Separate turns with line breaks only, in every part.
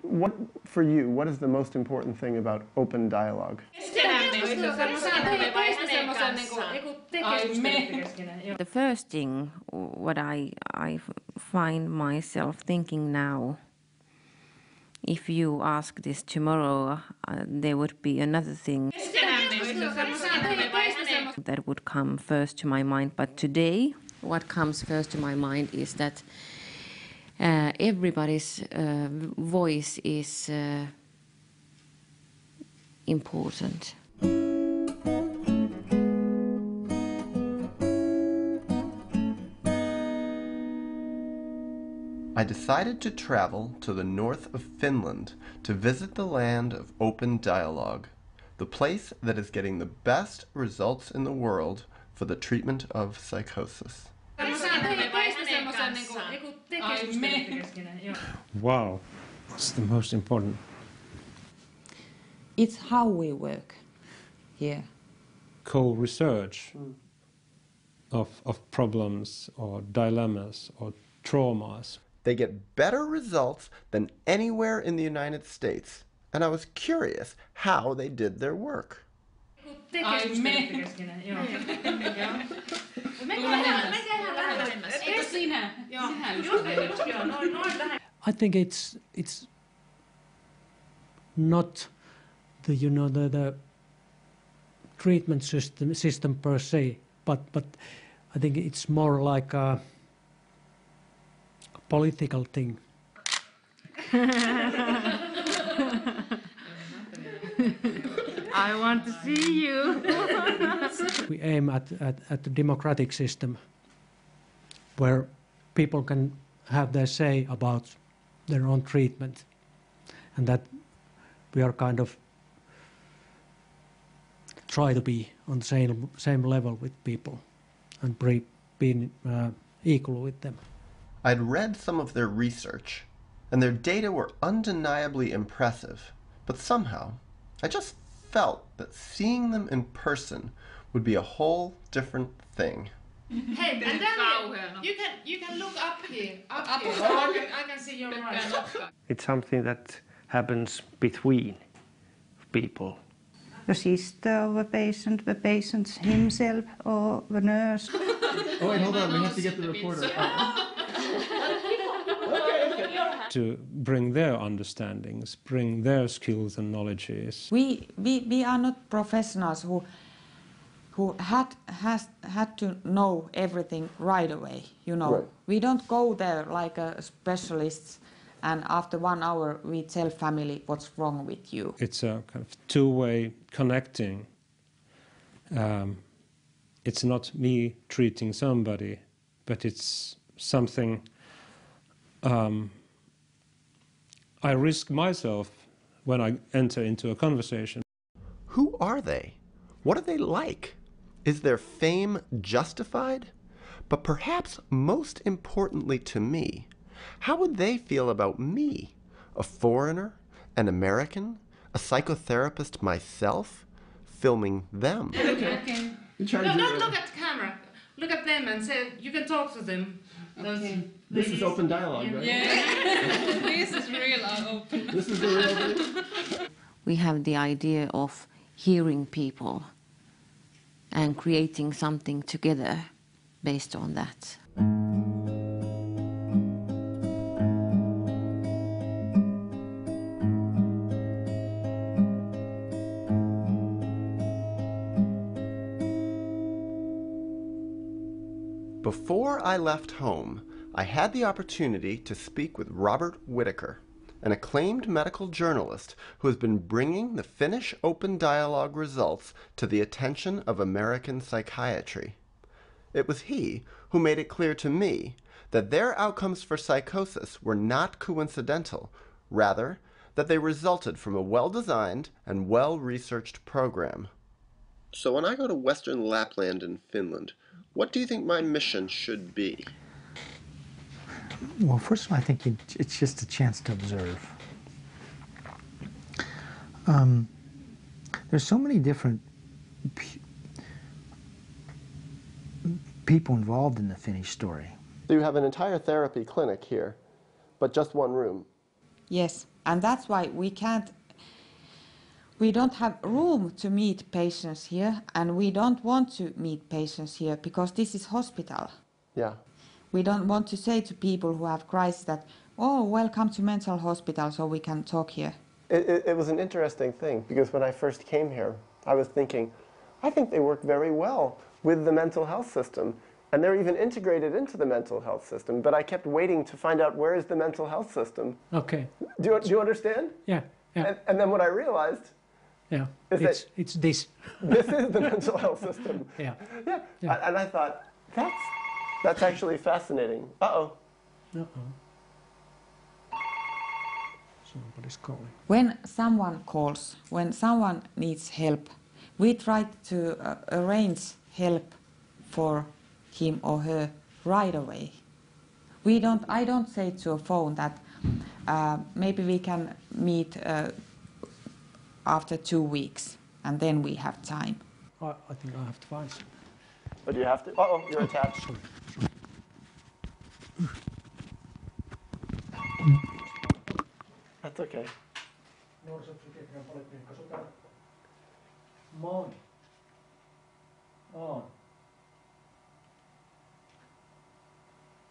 What, for you, what is the most important thing about open dialogue?
The first thing what I find myself thinking now, if you ask this tomorrow, there would be another thing that would come first to my mind. But today, what comes first to my mind is that everybody's voice is important.
I decided to travel to the north of Finland to visit the land of open dialogue, the place that is getting the best results in the world for the treatment of psychosis.
Wow, what's the most important?
It's how we work here.
Co-research of problems or dilemmas or traumas.
They get better results than anywhere in the United States, and I was curious how they did their work.
I think it's not the treatment system per se, but I think it's more like a political thing.
I want to see you.
We aim at a democratic system where people can have their say about their own treatment, and that we are kind of try to be on the same level with people and being equal with them.
I'd read some of their research, and their data were undeniably impressive, but somehow I just felt that seeing them in person would be a whole different thing.
Hey, and then you can look up here. Up here. I can see your eyes.
It's something that happens between people.
The sister of the patient himself, or the nurse.
Oh wait, hold on, we have to get the reporter.
To bring their understandings, bring their skills and knowledges.
We are not professionals who had to know everything right away, you know.
Right.
We don't go there like a specialist and after 1 hour we tell family what's wrong with you.
It's a kind of two-way connecting. It's not me treating somebody, but it's something I risk myself when I enter into a conversation.
Who are they? What are they like? Is their fame justified? But perhaps most importantly to me, how would they feel about me, a foreigner, an American, a psychotherapist myself, filming them?
Okay. No, don't look at the camera. Look at them and say, you can talk to them.
Okay. This is open dialogue, right?
Yeah. This is real open.
This is the real thing.
We have the idea of hearing people and creating something together based on that.
Before I left home, I had the opportunity to speak with Robert Whittaker, an acclaimed medical journalist who has been bringing the Finnish open dialogue results to the attention of American psychiatry. It was he who made it clear to me that their outcomes for psychosis were not coincidental, rather that they resulted from a well-designed and well-researched program. So when I go to Western Lapland in Finland, what do you think my mission should be?
Well, first of all, I think it's just a chance to observe. There's so many different people involved in the Finnish story.
So you have an entire therapy clinic here, but just one room?
Yes. And that's why we don't have room to meet patients here, and we don't want to meet patients here because this is hospital.
Yeah.
We don't want to say to people who have crisis that, oh, welcome to mental hospital so we can talk here.
It was an interesting thing because when I first came here, I was thinking, I think they work very well with the mental health system. And they're even integrated into the mental health system. But I kept waiting to find out where is the mental health system.
Okay.
Do you understand?
Yeah. Yeah.
And then what I realized
Yeah.
is
It's this.
this is the mental health system.
Yeah.
Yeah.
Yeah.
And I thought, that's actually fascinating. Uh-oh.
Uh-oh. Somebody's calling.
When someone calls, when someone needs help, we try to arrange help for him or her right away. I don't say to a phone that maybe we can meet after 2 weeks and then we have time.
I think I have to find some.
But you have to. Uh-oh, you're attached.
Sorry.
That's okay.
Moi. On.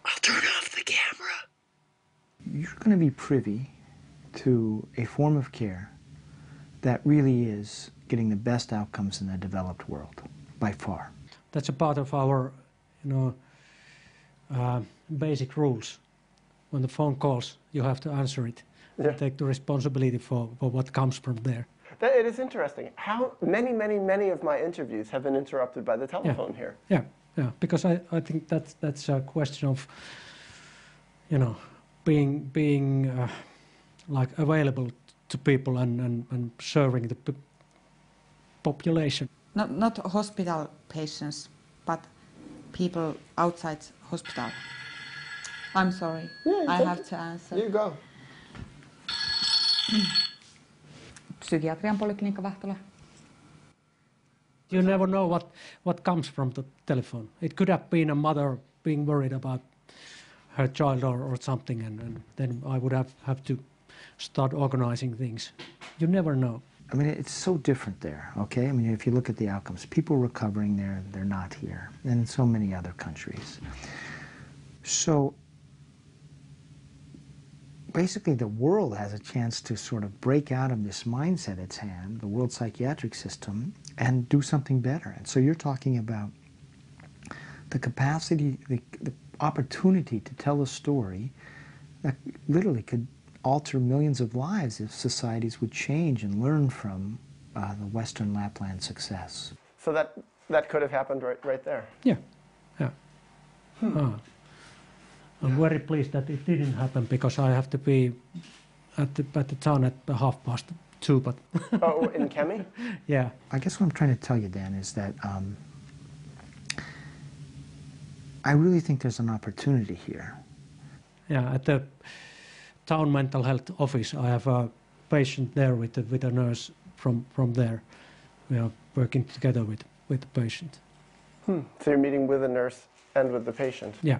I'll turn off the camera.
You're going to be privy to a form of care that really is getting the best outcomes in the developed world, by far.
That's a part of our, basic rules. When the phone calls, you have to answer it.
Yeah.
And take the responsibility for what comes from there.
It is interesting. How many of my interviews have been interrupted by the telephone here.
Yeah, because I think that's a question of, being like available to people and serving the population.
Not hospital patients, but people outside hospital. I'm sorry, I have to answer.
You go.
Psykiatrian poliklinikka Vahtola.
You never know what comes from the telephone. It could have been a mother being worried about her child or something, and then I would have to start organizing things. You never know.
I mean, it's so different there, okay? I mean, if you look at the outcomes, people recovering there, they're not here, and in so many other countries. So basically the world has a chance to sort of break out of this mindset it's had, the world psychiatric system, and do something better. And so you're talking about the capacity, the opportunity to tell a story that literally could alter millions of lives if societies would change and learn from the Western Lapland success.
So that could have happened right there.
Yeah. I'm very pleased that it didn't happen because I have to be at the town at 2:30. But
Oh, in Kemi?
yeah.
I guess what I'm trying to tell you, Dan, is that I really think there's an opportunity here.
Yeah, at the town mental health office, I have a patient there with a nurse from there. We are working together with the patient.
So you're meeting with a nurse and with the patient.
Yeah.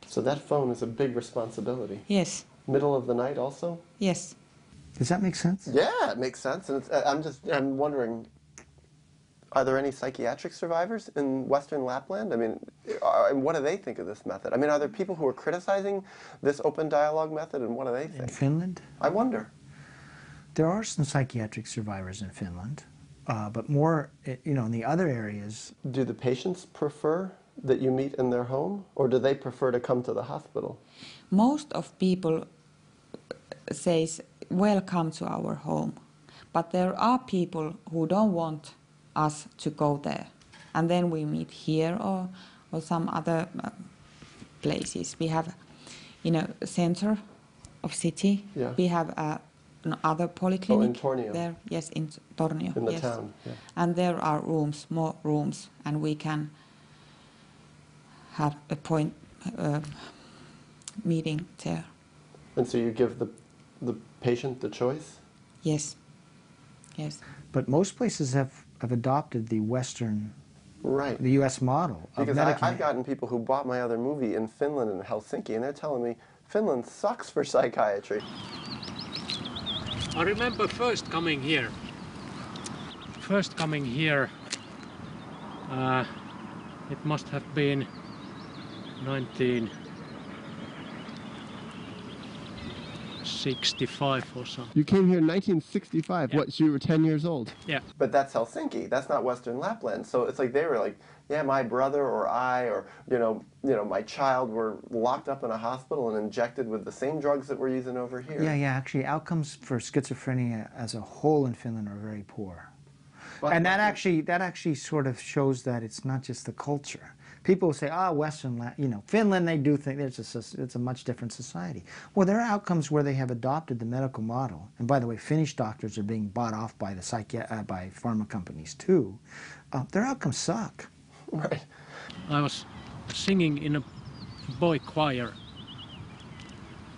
So that phone is a big responsibility.
Yes,
Middle of the night also?
yes.
Does that make sense?
Yeah, it makes sense. And I'm wondering, are there any psychiatric survivors in Western Lapland? I mean, and what do they think of this method? I mean, are there people who are criticizing this open dialogue method, and what do they
In
think?
Finland?
I wonder.
There are some psychiatric survivors in Finland, but more, in the other areas.
Do the patients prefer that you meet in their home, or do they prefer to come to the hospital?
Most of people says, welcome to our home. But there are people who don't want us to go there. And then we meet here or some other places. We have, center of city.
Yeah.
We have another polyclinic.
in Tornio.
There, yes, in Tornio.
In the
yes.
town, yeah.
And there are more rooms, and we can have a meeting there.
And so you give the patient the choice?
Yes. Yes.
But most places have adopted the Western,
Right.
the U.S. model of
Because
medicating.
I've gotten people who bought my other movie in Finland and Helsinki, and they're telling me Finland sucks for psychiatry.
I remember first coming here. It must have been 1965 or something.
You came here in 1965.
Yeah.
What, so you were 10 years old?
Yeah.
But that's Helsinki. That's not Western Lapland. So it's like they were like, yeah, my brother or I or my child were locked up in a hospital and injected with the same drugs that we're using over here.
Yeah. Actually, outcomes for schizophrenia as a whole in Finland are very poor. And that actually sort of shows that it's not just the culture. People say, Finland, they do think it's a much different society. Well, there are outcomes where they have adopted the medical model. And by the way, Finnish doctors are being bought off by by pharma companies too. Their outcomes suck.
Right.
I was singing in a boy choir.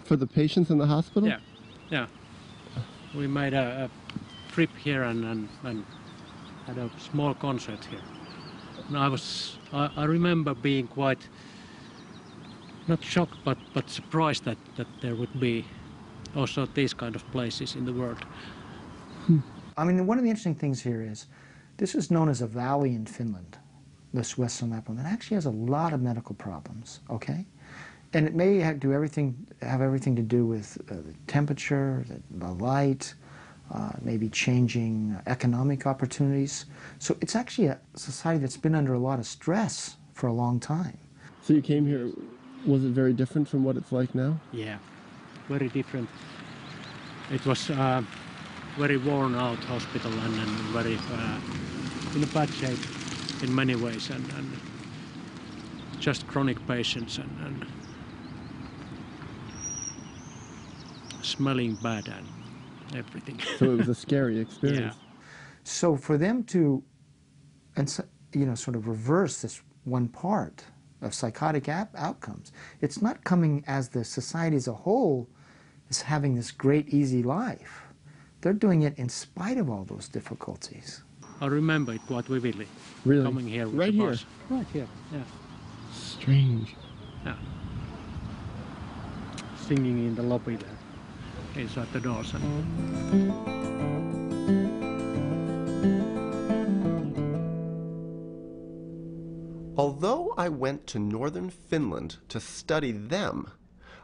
For the patients in the hospital?
Yeah. We made a trip here and had a small concert here. And I remember being quite, not shocked, but surprised that there would be also these kind of places in the world.
I mean, one of the interesting things here is, this is known as a valley in Finland, this Western Lapland, that actually has a lot of medical problems, okay? And it may have everything to do with the temperature, the light, maybe changing economic opportunities. So it's actually a society that's been under a lot of stress for a long time.
So you came here, was it very different from what it's like now?
Yeah, very different. It was very worn out hospital and very in a bad shape in many ways and just chronic patients and smelling bad and everything.
So it was a scary experience.
Yeah.
So for them to, sort of reverse this one part of psychotic outcomes, it's not coming as the society as a whole is having this great easy life. They're doing it in spite of all those difficulties.
I remember it quite vividly.
Really?
Coming here with
Right
the
here?
bus. Right here, yeah.
Strange.
Yeah. Singing in the lobby there, inside the doors.
Although I went to northern Finland to study them,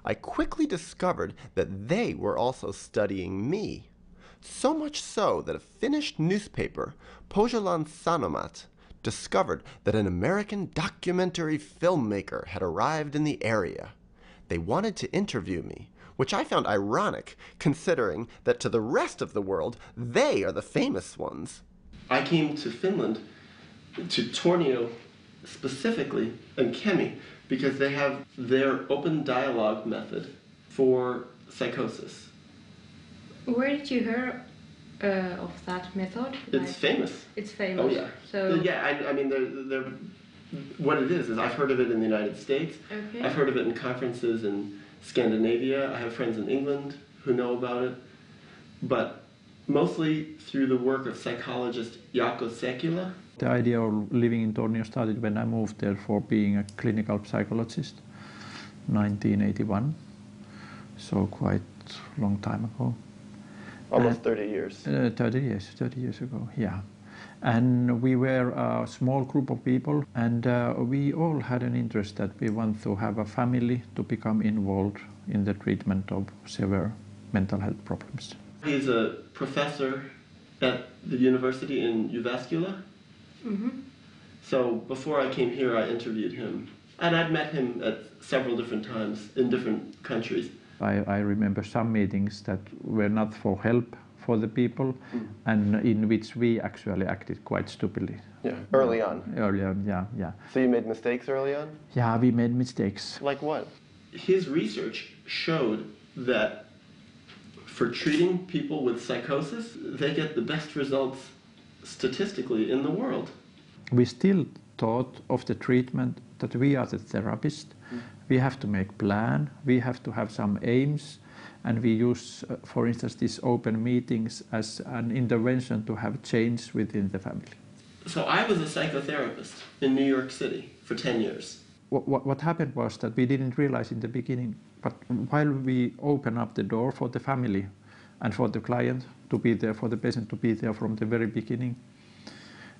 I quickly discovered that they were also studying me. So much so that a Finnish newspaper, Pohjolan Sanomat, discovered that an American documentary filmmaker had arrived in the area. They wanted to interview me, which I found ironic, considering that to the rest of the world, they are the famous ones. I came to Finland, to Tornio specifically, and Kemi, because they have their open dialogue method for psychosis.
Where did you hear of that method?
It's famous.
It's famous.
Oh yeah.
So
yeah, I mean, they're what it is I've heard of it in the United States.
Okay.
I've heard of it in conferences in Scandinavia. I have friends in England who know about it, but mostly through the work of psychologist Jaakko Sekila.
The idea of living in Tornio started when I moved there for being a clinical psychologist, 1981, so quite a long time ago.
Almost 30 years.
30 years ago, yeah. And we were a small group of people, and we all had an interest that we want to have a family to become involved in the treatment of severe mental health problems.
He's a professor at the university in Jyväskylä.
Mm-hmm.
So before I came here, I interviewed him. And I'd met him at several different times in different countries.
I remember some meetings that were not for help for the people, and in which we actually acted quite stupidly.
Yeah, early on.
Early on, yeah.
So you made mistakes early on?
Yeah, we made mistakes.
Like what?
His research showed that for treating people with psychosis, they get the best results statistically in the world.
We still thought of the treatment that we are the therapist. We have to make plan, we have to have some aims, and we use, for instance, these open meetings as an intervention to have change within the family.
So I was a psychotherapist in New York City for 10 years.
What happened was that we didn't realize in the beginning, but while we opened up the door for the family, and for the client to be there, for the patient to be there from the very beginning.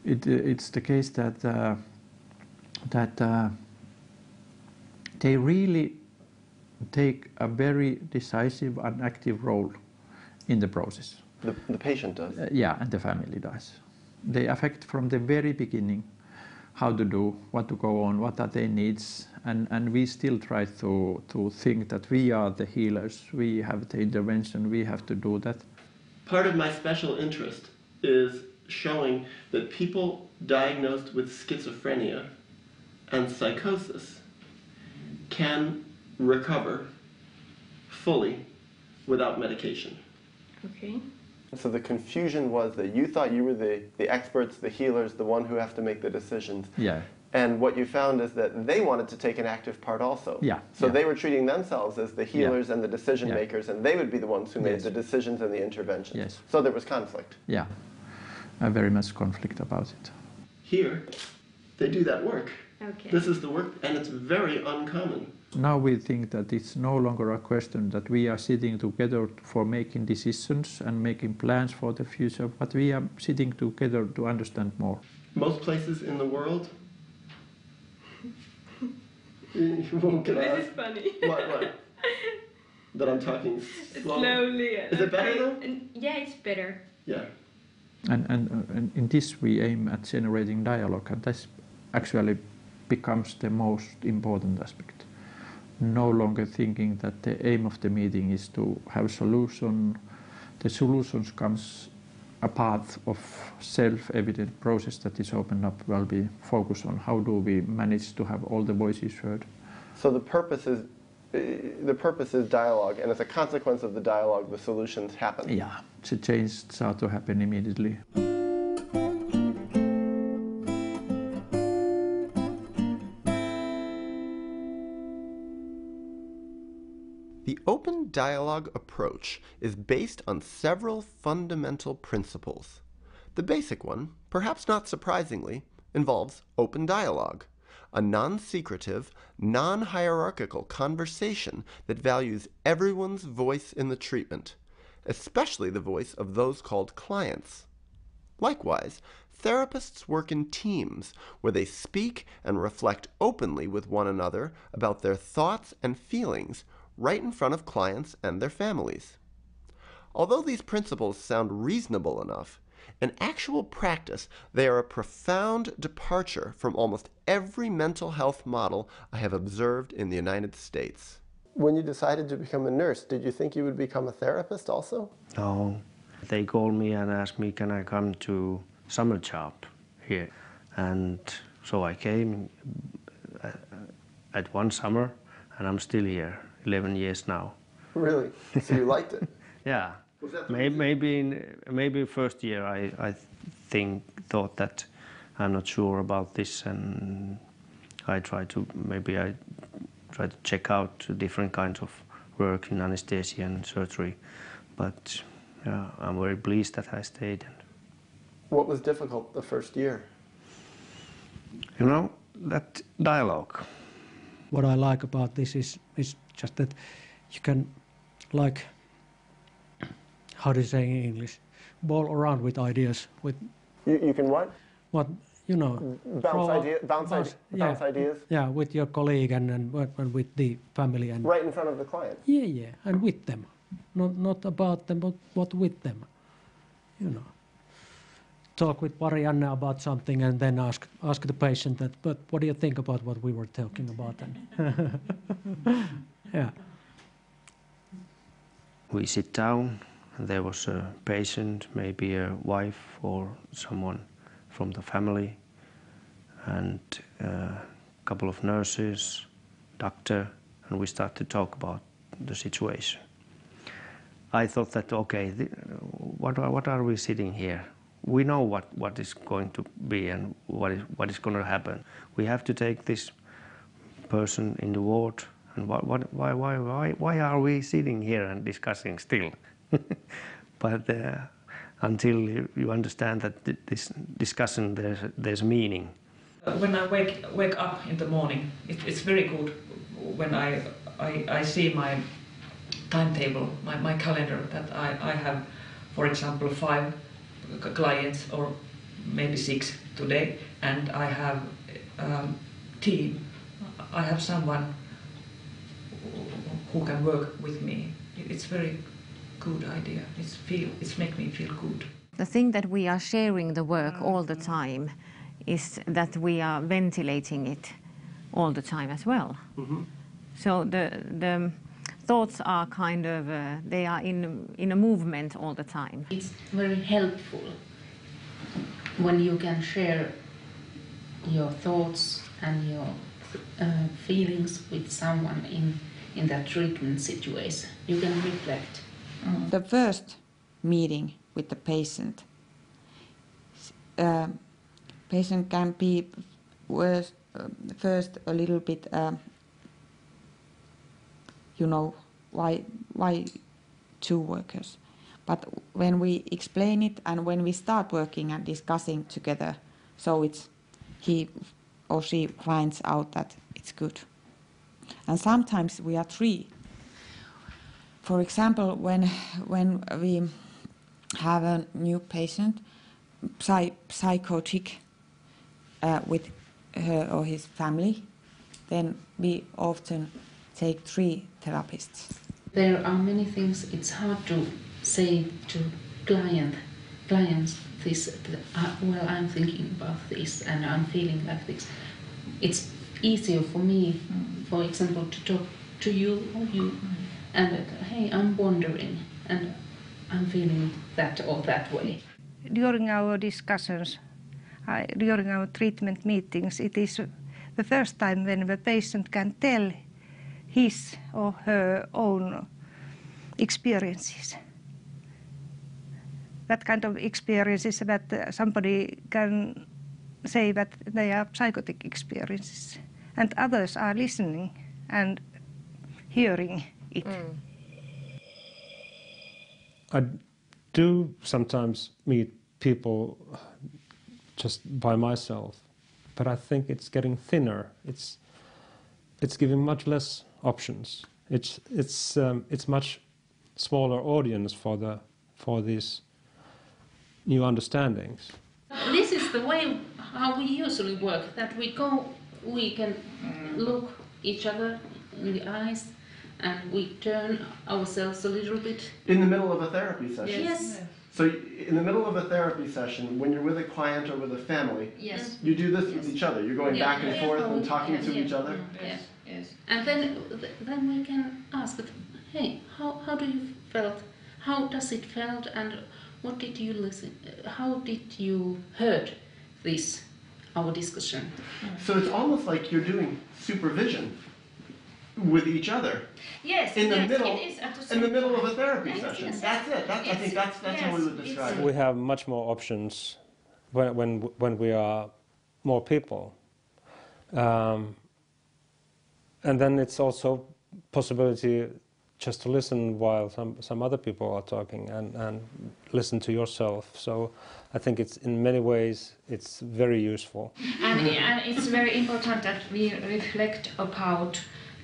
It's the case that they really take a very decisive and active role in the process.
The patient does?
Yeah, and the family does. They affect from the very beginning how to do, what to go on, what are their needs, and we still try to think that we are the healers, we have the intervention, we have to do that.
Part of my special interest is showing that people diagnosed with schizophrenia and psychosis can recover fully without medication.
Okay.
So the confusion was that you thought you were the experts, the healers, the one who have to make the decisions.
Yeah.
And what you found is that they wanted to take an active part also.
Yeah.
So
yeah.
they were treating themselves as the healers
Yeah.
and the decision
Yeah.
makers, and they would be the ones who made
Yes.
the decisions and the interventions.
Yes.
So there was conflict.
Yeah, very much conflict about it.
Here, they do that work.
Okay.
This is the work, and it's very uncommon.
Now we think that it's no longer a question that we are sitting together for making decisions and making plans for the future, but we are sitting together to understand more.
Most places in the world, you won't get
This is funny.
What? That I'm talking
slowly.
Is it better though?
Yeah, it's better.
Yeah.
And in this we aim at generating dialogue, and this actually becomes the most important aspect. No longer thinking that the aim of the meeting is to have a solution. The solutions comes a part of self-evident process that is opened up while we focus on how do we manage to have all the voices heard.
So the purpose is dialogue, and as a consequence of the dialogue, the solutions happen.
Yeah, the change starts to happen immediately.
The open dialogue approach is based on several fundamental principles. The basic one, perhaps not surprisingly, involves open dialogue, a non-secretive, non-hierarchical conversation that values everyone's voice in the treatment, especially the voice of those called clients. Likewise, therapists work in teams where they speak and reflect openly with one another about their thoughts and feelings right in front of clients and their families. Although these principles sound reasonable enough, in actual practice they are a profound departure from almost every mental health model I have observed in the United States.
When you decided to become a nurse, did you think you would become a therapist also?
No. They called me and asked me, can I come to summer job here? And so I came at one summer, and I'm still here, 11 years now.
Really? So you liked it?
Yeah. Maybe first year I thought that I'm not sure about this, and I tried to check out different kinds of work in anesthesia and surgery, but yeah, I'm very pleased that I stayed.
What was difficult the first year?
You know, that dialogue.
What I like about this is just that you can, like, how do you say in English, bowl around with ideas. With
you can what?
What, you know.
Bounce ideas?
Yeah, with your colleague and with the family. And
right in front of the client?
Yeah, and with them. Not about them, but with them. You know. Talk with Marianne about something and then ask the patient that, but what do you think about what we were talking about? And yeah.
We sit down, and there was a patient, maybe a wife or someone from the family, and a couple of nurses, doctor, and we start to talk about the situation. I thought that, okay, what are we sitting here? We know what is going to be and what is going to happen. We have to take this person in the ward, and why are we sitting here and discussing still? But until you understand that this discussion there's meaning.
When I wake up in the morning, it's very good when I see my timetable, my calendar, that I have, for example, 5 clients or maybe 6 today, and I have team. I have someone who can work with me. It's very good idea. It's make me feel good.
The thing that we are sharing the work all the time is that we are ventilating it all the time as well.
Mm-hmm.
So the thoughts are kind of, they are in a movement all the time.
It's very helpful when you can share your thoughts and your feelings with someone in that treatment situation. You can reflect.
The first meeting with the patient, patient can be first a little bit, you know, why 2 workers. But when we explain it and when we start working and discussing together, so he or she finds out that it's good. And sometimes we are 3. For example, when we have a new patient, psychotic, with her or his family, then we often take 3 therapists.
There are many things it's hard to say to clients this, well, I'm thinking about this and I'm feeling like this. It's easier for me, for example, to talk to you or you, and hey, I'm wondering and I'm feeling that or that way.
During our discussions, during our treatment meetings, it is the first time when the patient can tell his or her own experiences. That kind of experiences that somebody can say that they are psychotic experiences, and others are listening and hearing it.
I do sometimes meet people just by myself, but I think it's getting thinner. It's giving much less options. It's much smaller audience for these new understandings.
This is the way how we usually work, that we can look each other in the eyes and we turn ourselves a little bit.
In the middle of a therapy session?
Yes.
So in the middle of a therapy session, when you're with a client or with a family,
yes,
you do this with each other. You're going back and forth and talking to each other?
Yes. Yes. And then we can ask, hey, how do you felt? How does it felt? And what did you listen? How did you heard this, our discussion?
So it's almost like you're doing supervision with each other.
Yes,
in the middle,
it is at the same
in the middle
time.
of a therapy
Yes,
session.
yes.
That's it. I think that's how we would describe it.
We have much more options when we are more people. And then it's also possibility just to listen while some other people are talking and listen to yourself. So I think it's in many ways it's very useful.
And it's very important that we reflect about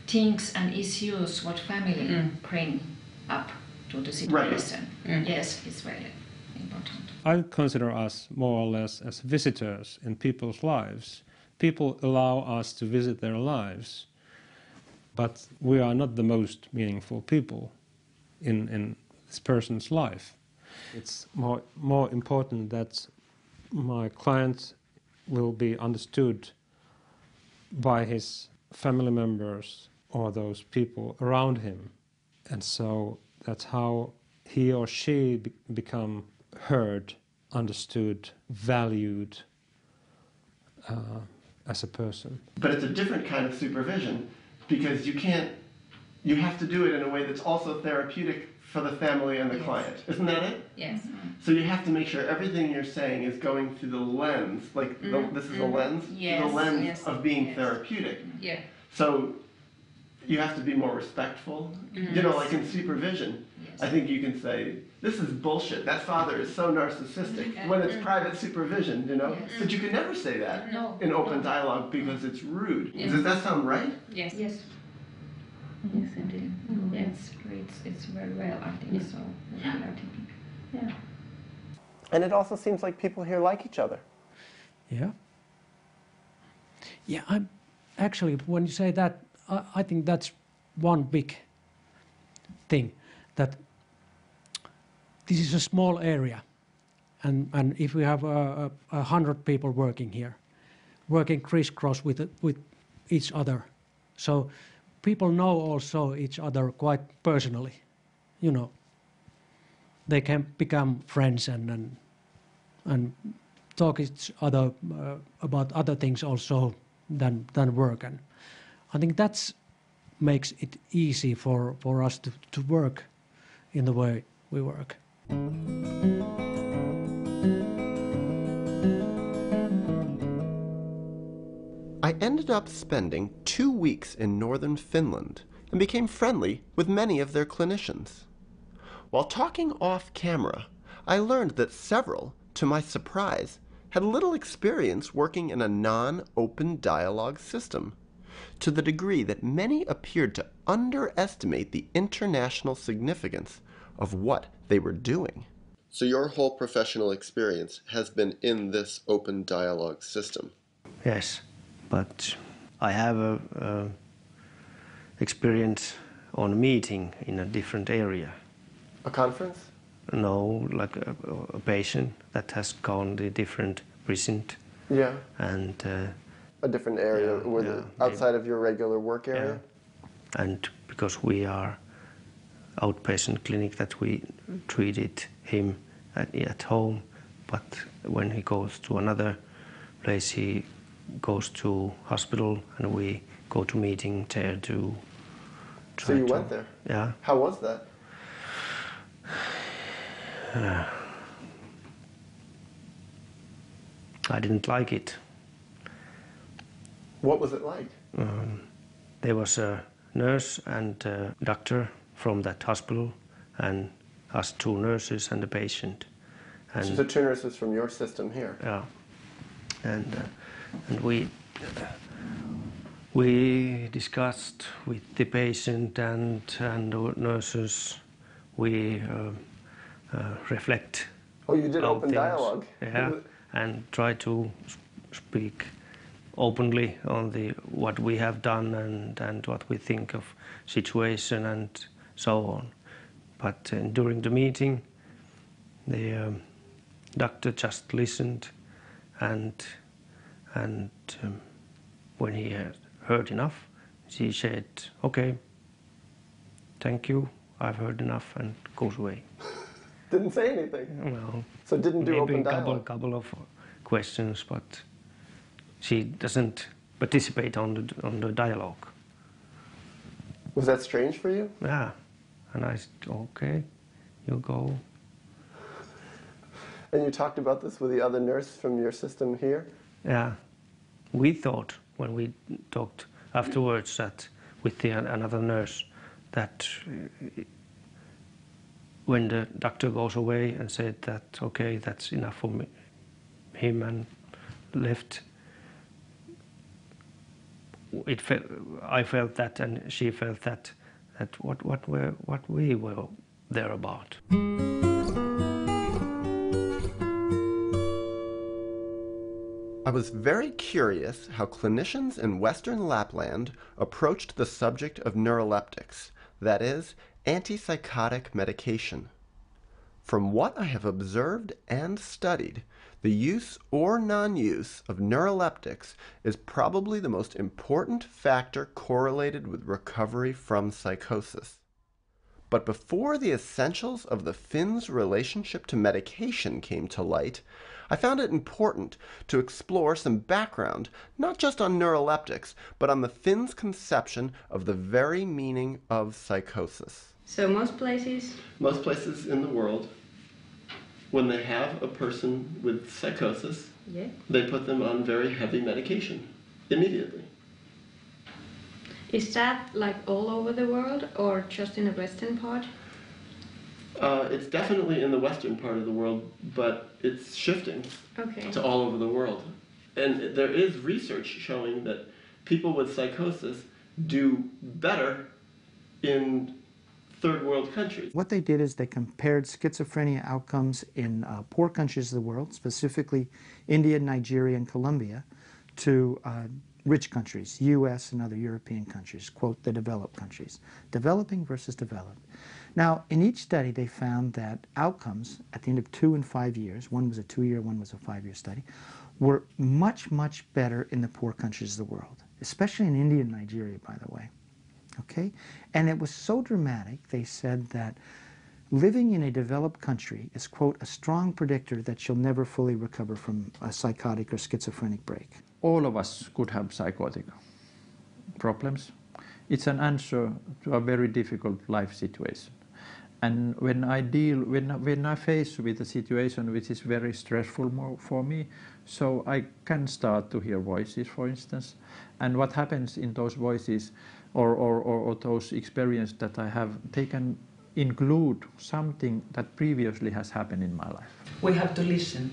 things and issues what family bring up to the situation.
Right.
Yes, it's very important.
I consider us more or less as visitors in people's lives. People allow us to visit their lives, but we are not the most meaningful people in this person's life. It's more important that my client will be understood by his family members or those people around him. And so that's how he or she become heard, understood, valued as a person.
But it's a different kind of supervision because you have to do it in a way that's also therapeutic for the family and the client. Isn't that it?
Yes.
So you have to make sure everything you're saying is going through the lens, like this is the lens,
Yes.
the lens
Yes.
of being
Yes.
therapeutic.
Yeah.
So you have to be more respectful. You know, like in supervision, I think you can say, this is bullshit, that father is so narcissistic, when it's private supervision, you know? But you can never say that in open dialogue because it's rude.
Yes.
Does that sound right?
Yes.
Yes.
Yes, indeed. Yes.
That's great.
it's very well, I think so. Yeah.
And it also seems like people here like each other.
Yeah. Yeah, I'm actually, when you say that, I think that's one big thing, that this is a small area, and if we have 100 people working here, working crisscross with each other, so people know also each other quite personally, you know. They can become friends and talk each other about other things also than work, and I think that's makes it easy for us to work in the way we work.
I ended up spending 2 weeks in northern Finland and became friendly with many of their clinicians. While talking off camera, I learned that several, to my surprise, had little experience working in a non-open dialogue system, to the degree that many appeared to underestimate the international significance of what they were doing. So your whole professional experience has been in this open dialogue system?
Yes, but I have a experience on a meeting in a different area.
A conference?
No, like a patient that has gone to a different precinct.
Yeah.
And
a different area outside of your regular work area?
Yeah. And because we are outpatient clinic, that we treated him at home, but when he goes to another place, he goes to hospital, and we go to meeting there to try.
So you went there?
Yeah.
How was that?
I didn't like it.
What was it like?
There was a nurse and a doctor from that hospital, and us 2 nurses and a patient. And
so the 2 nurses from your system here?
Yeah. And we discussed with the patient and the nurses. We reflect.
Oh, you did open
things.
Dialogue?
Yeah, and try to speak openly on what we have done and what we think of situation and so on. But during the meeting, the doctor just listened, and when he had heard enough, she said, "Okay, thank you, I've heard enough," and goes away.
Didn't say anything?
No.
So didn't do open dialogue?
Maybe a couple of questions, but she doesn't participate on the dialogue.
Was that strange for you?
Yeah. And I said, "Okay, you go."
And you talked about this with the other nurse from your system here?
Yeah. We thought, when we talked afterwards, that with another nurse, that when the doctor goes away and said that, "Okay, that's enough for him," and left, I felt that, and she felt that what we were there about.
I was very curious how clinicians in Western Lapland approached the subject of neuroleptics, that is, antipsychotic medication. From what I have observed and studied, the use or non-use of neuroleptics is probably the most important factor correlated with recovery from psychosis. But before the essentials of the Finns' relationship to medication came to light, I found it important to explore some background, not just on neuroleptics, but on the Finns' conception of the very meaning of psychosis.
So most places
in the world, when they have a person with psychosis, they put them on very heavy medication immediately.
Is that like all over the world or just in the western part?
It's definitely in the western part of the world, but it's shifting to all over the world. And there is research showing that people with psychosis do better in
third world countries.
What they did is they compared schizophrenia outcomes in poor countries of the world, specifically India, Nigeria, and Colombia, to rich countries, US and other European countries, quote, the developed countries, developing versus developed. Now, in each study, they found that outcomes at the end of 2 and 5 years, one was a 2-year, one was a 5-year study, were much, much better in the poor countries of the world, especially in India and Nigeria, by the way. Okay? And it was so dramatic, they said that living in a developed country is, quote, a strong predictor that you'll never fully recover from a psychotic or schizophrenic break.
All of us could have psychotic problems. It's an answer to a very difficult life situation. And when I face with a situation which is very stressful for me, so I can start to hear voices, for instance. And what happens in those voices or those experiences that I have, they can include something that previously has happened in my life.
We have to listen.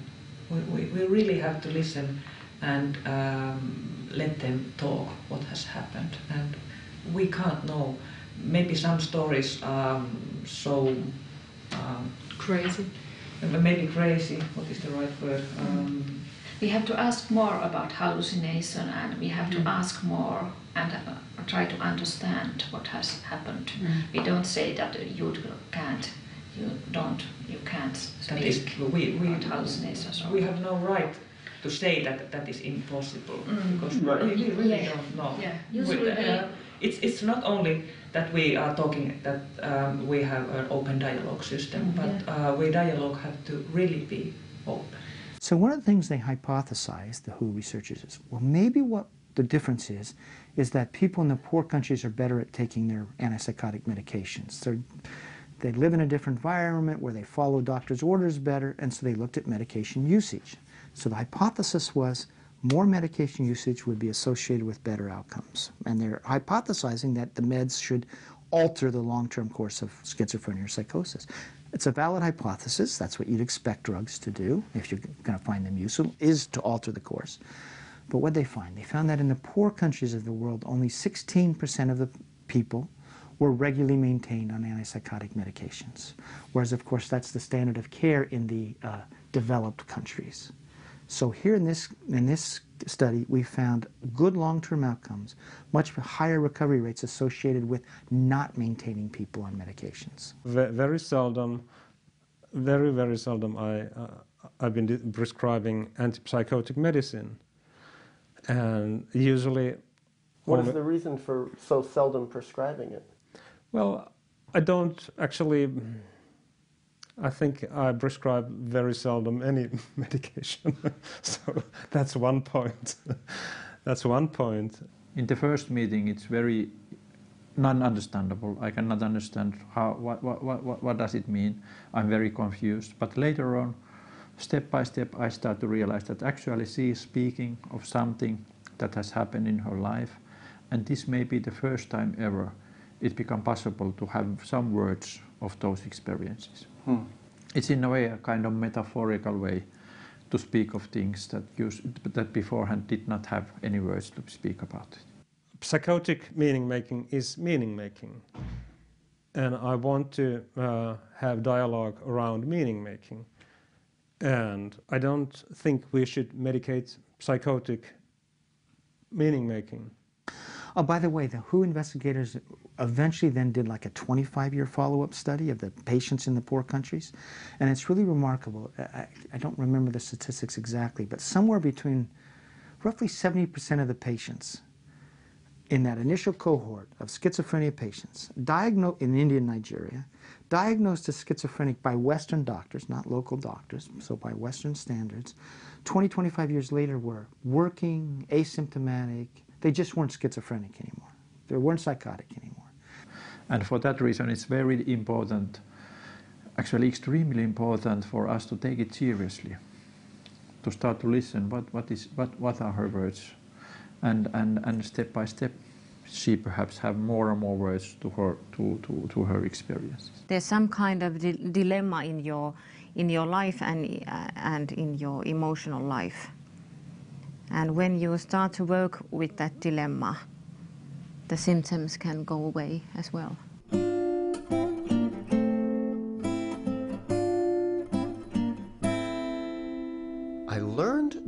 We really have to listen and let them talk what has happened. And we can't know. Maybe some stories are so
crazy.
Maybe crazy. What is the right word?
We have to ask more about hallucination, and we have to ask more and try to understand what has happened. We don't say that you can't speak about hallucinations.
We have no right to say that that is impossible, because we really don't know.
Yeah.
It's not only that we are talking that we have an open dialogue system, but we dialogue have to really be open.
So one of the things they hypothesized, the WHO researchers, is, well, maybe what the difference is that people in the poor countries are better at taking their antipsychotic medications. They live in a different environment where they follow doctors' orders better, and so they looked at medication usage. So the hypothesis was more medication usage would be associated with better outcomes. And they're hypothesizing that the meds should alter the long-term course of schizophrenia or psychosis. It's a valid hypothesis. That's what you'd expect drugs to do, if you're going to find them useful, is to alter the course. But what they find? They found that in the poor countries of the world, only 16% of the people were regularly maintained on antipsychotic medications. Whereas, of course, that's the standard of care in the developed countries. So here in this study, we found good long-term outcomes, much higher recovery rates associated with not maintaining people on medications.
Very seldom, very seldom I've been prescribing antipsychotic medicine. And usually...
What is the reason for so seldom prescribing it?
Well, I don't actually... I think I prescribe very seldom any medication. So that's one point. That's one point.
In the first meeting, it's very non-understandable. I cannot understand what does it mean. I'm very confused. But later on, step by step, I start to realize that actually she is speaking of something that has happened in her life. And this may be the first time ever it become possible to have some words of those experiences. It's in a way a kind of metaphorical way to speak of things that beforehand did not have any words to speak about it.
Psychotic meaning making is meaning making, and I want to have dialogue around meaning making, and I don't think we should medicate psychotic meaning making.
Oh, by the way, the WHO investigators eventually then did like a 25-year follow-up study of the patients in the poor countries. And it's really remarkable. I don't remember the statistics exactly, but somewhere between roughly 70% of the patients in that initial cohort of schizophrenia patients diagnosed in India and Nigeria, diagnosed as schizophrenic by Western doctors, not local doctors, so by Western standards, 20, 25 years later were working, asymptomatic. They just weren't schizophrenic anymore. They weren't psychotic anymore.
And for that reason, it's very important, actually extremely important for us to take it seriously, to start to listen what are her words. And step by step, she perhaps have more and more words to her experiences.
There's some kind of dilemma in your life and in your emotional life. And when you start to work with that dilemma, the symptoms can go away as well.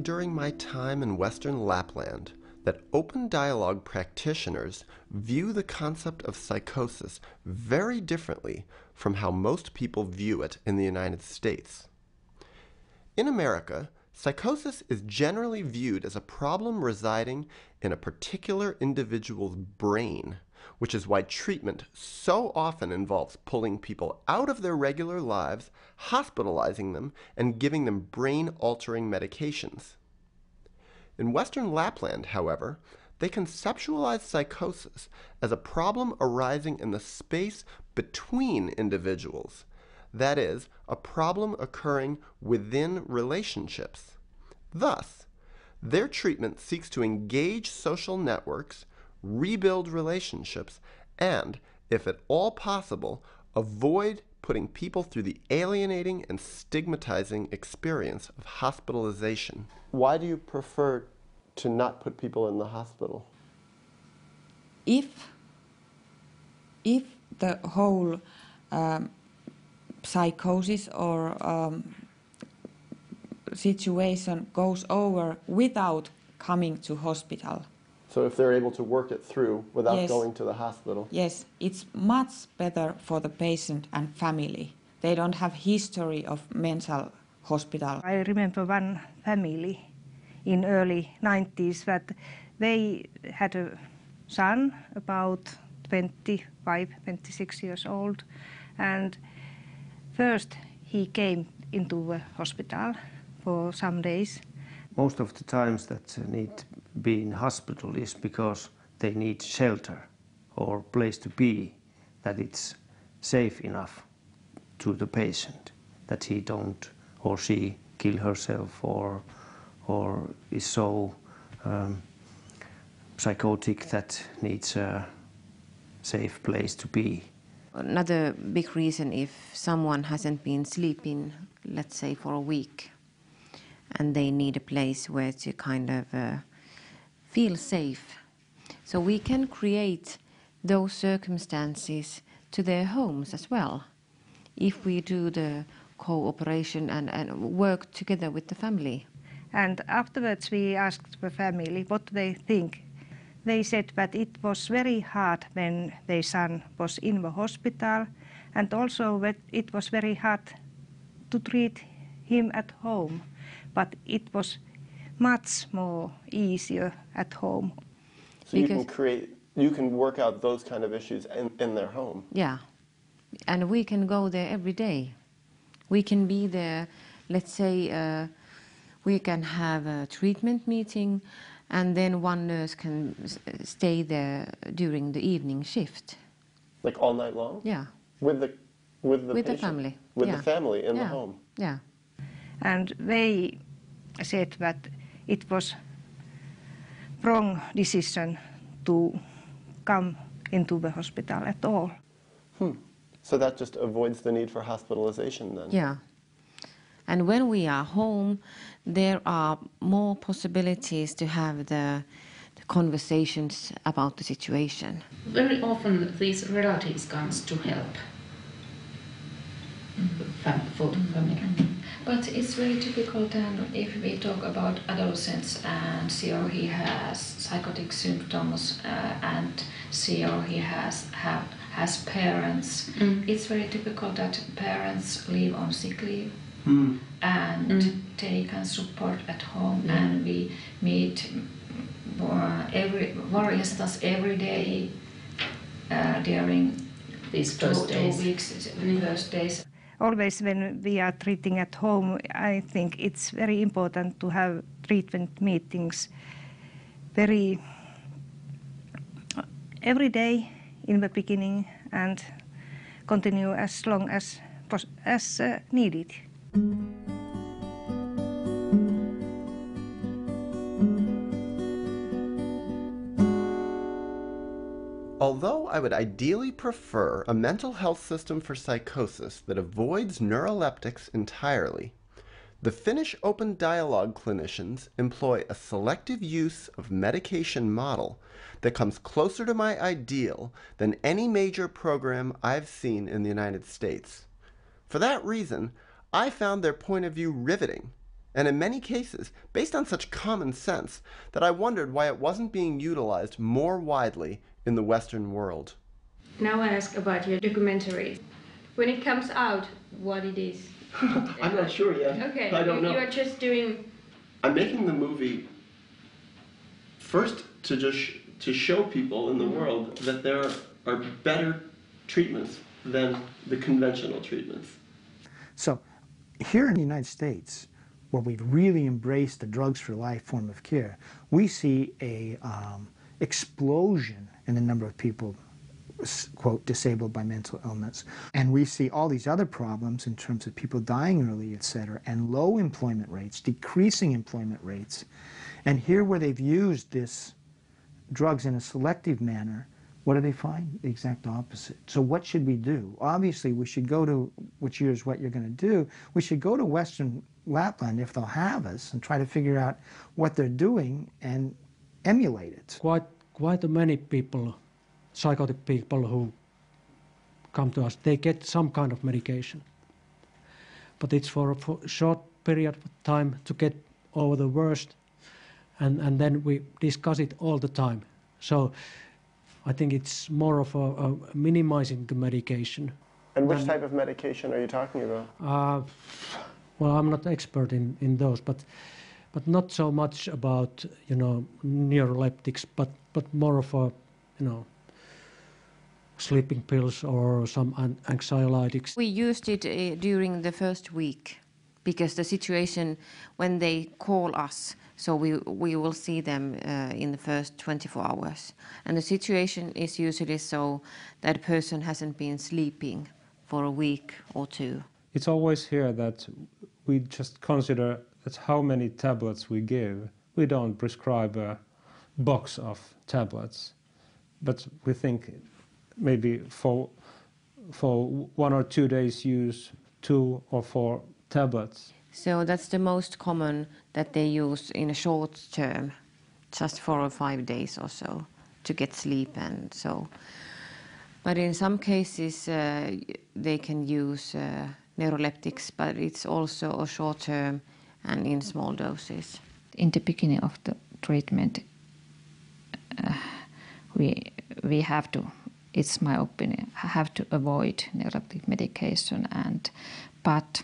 during my time in Western Lapland that open dialogue practitioners view the concept of psychosis very differently from how most people view it in the United States. In America, psychosis is generally viewed as a problem residing in a particular individual's brain, which is why treatment so often involves pulling people out of their regular lives, hospitalizing them, and giving them brain-altering medications. In Western Lapland, however, they conceptualize psychosis as a problem arising in the space between individuals, that is, a problem occurring within relationships. Thus, their treatment seeks to engage social networks, rebuild relationships, and, if at all possible, avoid putting people through the alienating and stigmatizing experience of hospitalization.
Why do you prefer to not put people in the hospital?
If the whole psychosis or situation goes over without coming to hospital.
So if they're able to work it through without
Yes.
going to the hospital?
Yes, it's much better for the patient and family. They don't have history of mental hospital.
I remember one family in early 90s that they had a son about 25, 26 years old, and first he came into the hospital for some days.
Most of the times that need to be in hospital is because they need shelter or place to be, that it's safe enough to the patient, that he don't or she kill herself or is so psychotic that needs a safe place to be.
Another big reason, if someone hasn't been sleeping, let's say for a week, and they need a place where to kind of feel safe. So we can create those circumstances to their homes as well, if we do the cooperation and work together with the family.
And afterwards we asked the family what they think. They said that it was very hard when their son was in the hospital, and also that it was very hard to treat him at home, but it was much more easier at home.
So you can work out those kind of issues in their home?
Yeah, and we can go there every day. We can be there, let's say, we can have a treatment meeting, and then one nurse can stay there during the evening shift.
Like all night long?
Yeah.
With the patient?
The family.
With
yeah.
the family in
yeah.
the home?
Yeah.
And they said that it was wrong decision to come into the hospital at all.
So that just avoids the need for hospitalization then?
Yeah. And when we are home, there are more possibilities to have the conversations about the situation.
Very often these relatives comes to help for the family.
But it's very difficult then if we talk about adolescents and she or he has psychotic symptoms and she or he has parents. It's very difficult that parents live on sick leave and they can support at home, and we meet for instance every day during
these first days.
2 weeks, first days.
Always when we are treating at home, I think it's very important to have treatment meetings every day in the beginning and continue as long as needed.
Although I would ideally prefer a mental health system for psychosis that avoids neuroleptics entirely, the Finnish open dialogue clinicians employ a selective use of medication model that comes closer to my ideal than any major program I've seen in the United States. For that reason, I found their point of view riveting and in many cases based on such common sense that I wondered why it wasn't being utilized more widely in the Western world.
Now I ask about your documentary. When it comes out, what it is?
I'm not sure yet.
Okay,
I don't know.
You are just doing...
I'm making the movie first to show people in the world that there are better treatments than the conventional treatments.
So here in the United States, where we've really embraced the drugs for life form of care, we see a explosion in the number of people, quote, disabled by mental illness. And we see all these other problems in terms of people dying early, etc., and low employment rates, decreasing employment rates. And here where they've used this drugs in a selective manner, what do they find? The exact opposite. So what should we do? Obviously, we should go to, which is what you're going to do, we should go to Western Lapland, if they'll have us, and try to figure out what they're doing and emulate it.
Quite many people, psychotic people who come to us, they get some kind of medication. But it's for a short period of time to get over the worst, and then we discuss it all the time. So I think it's more of a minimizing the medication.
And which type of medication are you talking about?
Well, I'm not expert in those, but not so much about, neuroleptics, but more of a, sleeping pills or some anxiolytics.
We used it during the first week because the situation when they call us, so we will see them in the first 24 hours. And the situation is usually so that person hasn't been sleeping for a week or two.
It's always here that we just consider that how many tablets we give. We don't prescribe a box of tablets, but we think maybe for 1 or 2 days use 2 or 4 tablets.
So that's the most common that they use in a short term, just 4 or 5 days or so, to get sleep and so. But in some cases they can use neuroleptics, but it's also a short term and in small doses.
In the beginning of the treatment, we have to, it's my opinion, have to avoid neuroleptic medication, but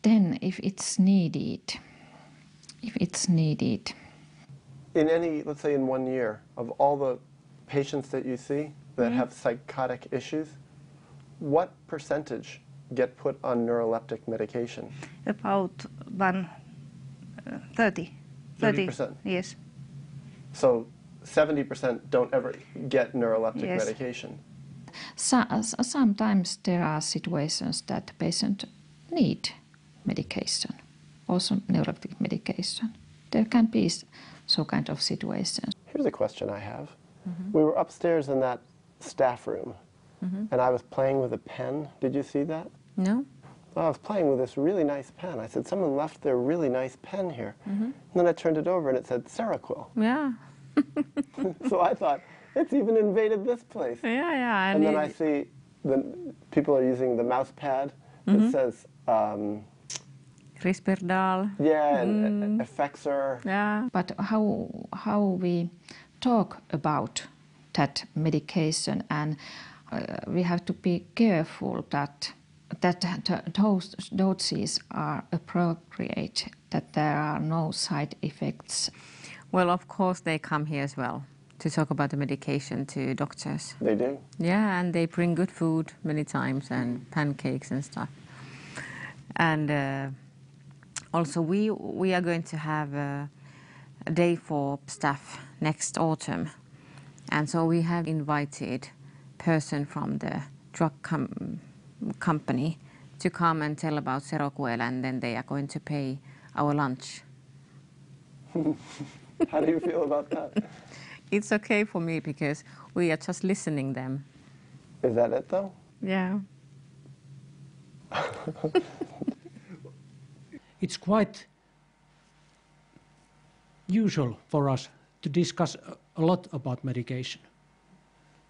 then if it's needed.
In any, let's say in 1 year, of all the patients that you see that have psychotic issues, what percentage get put on neuroleptic medication?
About 30.
30%?
Yes.
So 70% don't ever get neuroleptic
Yes.
medication.
Sometimes there are situations that the patient need medication, also neuroleptic medication. There can be so kind of situations.
Here's a question I have. We were upstairs in that staff room, and I was playing with a pen. Did you see that?
No.
Well, I was playing with this really nice pen. I said, someone left their really nice pen here. And then I turned it over and it said Seroquel.
Yeah.
So I thought, it's even invaded this place.
Yeah.
And then I see people are using the mouse pad that says
Risperdal.
Yeah, and Effexor.
Yeah.
But how we talk about that medication, and we have to be careful that those doses are appropriate, that there are no side effects.
Well, of course they come here as well to talk about the medication to doctors.
They do?
Yeah, and they bring good food many times and pancakes and stuff. And also we are going to have a day for staff next autumn. And so we have invited person from the drug company to come and tell about Seroquel, and then they are going to pay our lunch.
How do you feel about that?
It's okay for me because we are just listening them.
Is that it though?
Yeah.
It's quite usual for us to discuss a lot about medication.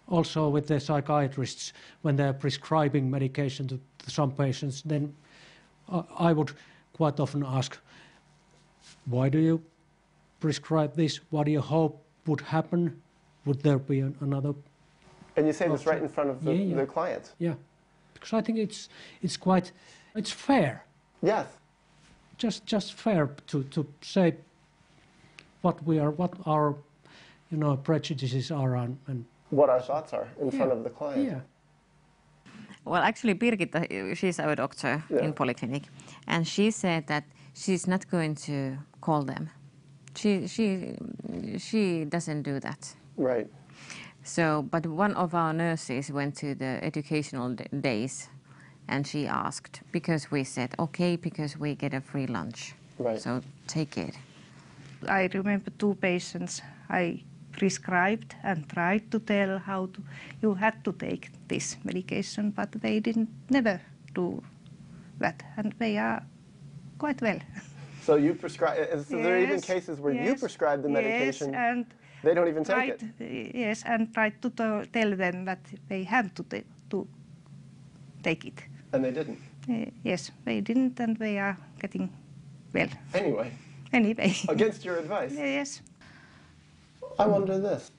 Also with the psychiatrists, when they're prescribing medication to some patients, then I would quite often ask, why do you prescribe this? What do you hope would happen? Would there be another?
And you say this right in front of the client?
Yeah, because I think it's fair.
Yes.
Just fair to say what our prejudices are and
what our thoughts are in front of the client.
Yeah.
Well, actually, Birgitta, she's our doctor in polyclinic, and she said that she's not going to call them. She doesn't do that.
Right.
So, but one of our nurses went to the educational days, and she asked, because we said, okay, because we get a free lunch.
Right.
So take it.
I remember 2 patients I prescribed and tried to tell how you had to take this medication, but they never do that, and they are quite well.
So you prescribe, so there are even cases where you prescribe the medication,
and
they don't even take it.
Yes, and tried to tell them that they have to take it.
And they didn't?
Yes, they didn't, and they are getting well.
Anyway. Against your advice?
Yes.
I wonder this.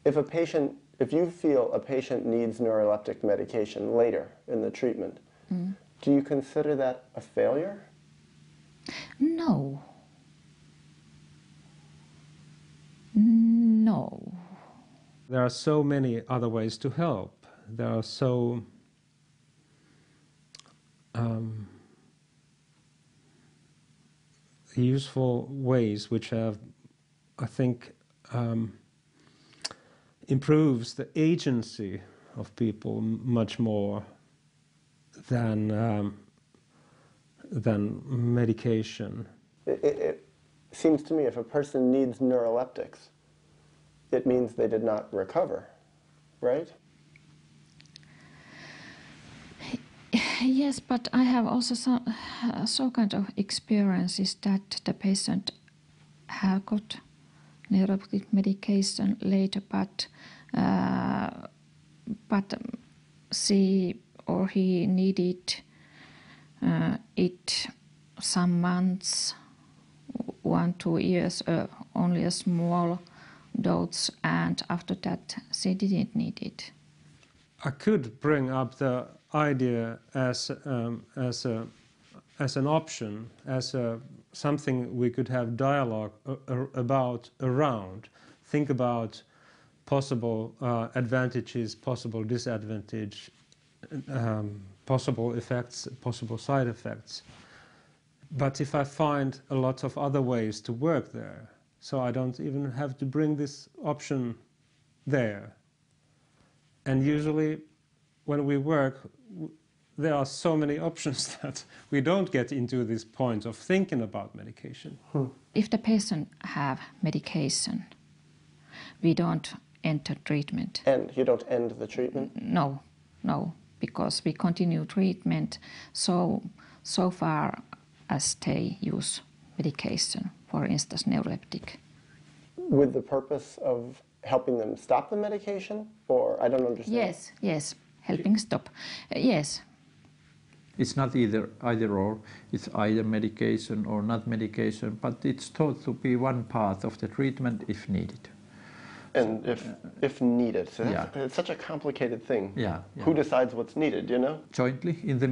If you feel a patient needs neuroleptic medication later in the treatment, do you consider that a failure?
No. No.
There are so many other ways to help. There are so useful ways which have, I think, improves the agency of people much more than medication.
It seems to me if a person needs neuroleptics, it means they did not recover, right?
Yes, but I have also some kind of experiences that the patient have got neuroleptic medication later, but she or he needed it some months, 1-2 years, only a small dose, and after that she didn't need it.
I could bring up the idea as an option, as something we could have dialogue about around. Think about possible advantages, possible disadvantage, possible effects, possible side effects. But if I find a lot of other ways to work there, so I don't even have to bring this option there. And usually when we work, there are so many options that we don't get into this point of thinking about medication.
If the patient have medication, we don't enter treatment.
And you don't end the treatment?
No, because we continue treatment so far as they use medication, for instance, neuroleptic.
With the purpose of helping them stop the medication? Or I don't understand.
Yes, helping stop. Yes.
It's not either or, it's either medication or not medication, but it's thought to be one part of the treatment if needed.
And if needed. So it's such a complicated thing.
Yeah.
Who decides what's needed, you know?
Jointly, in the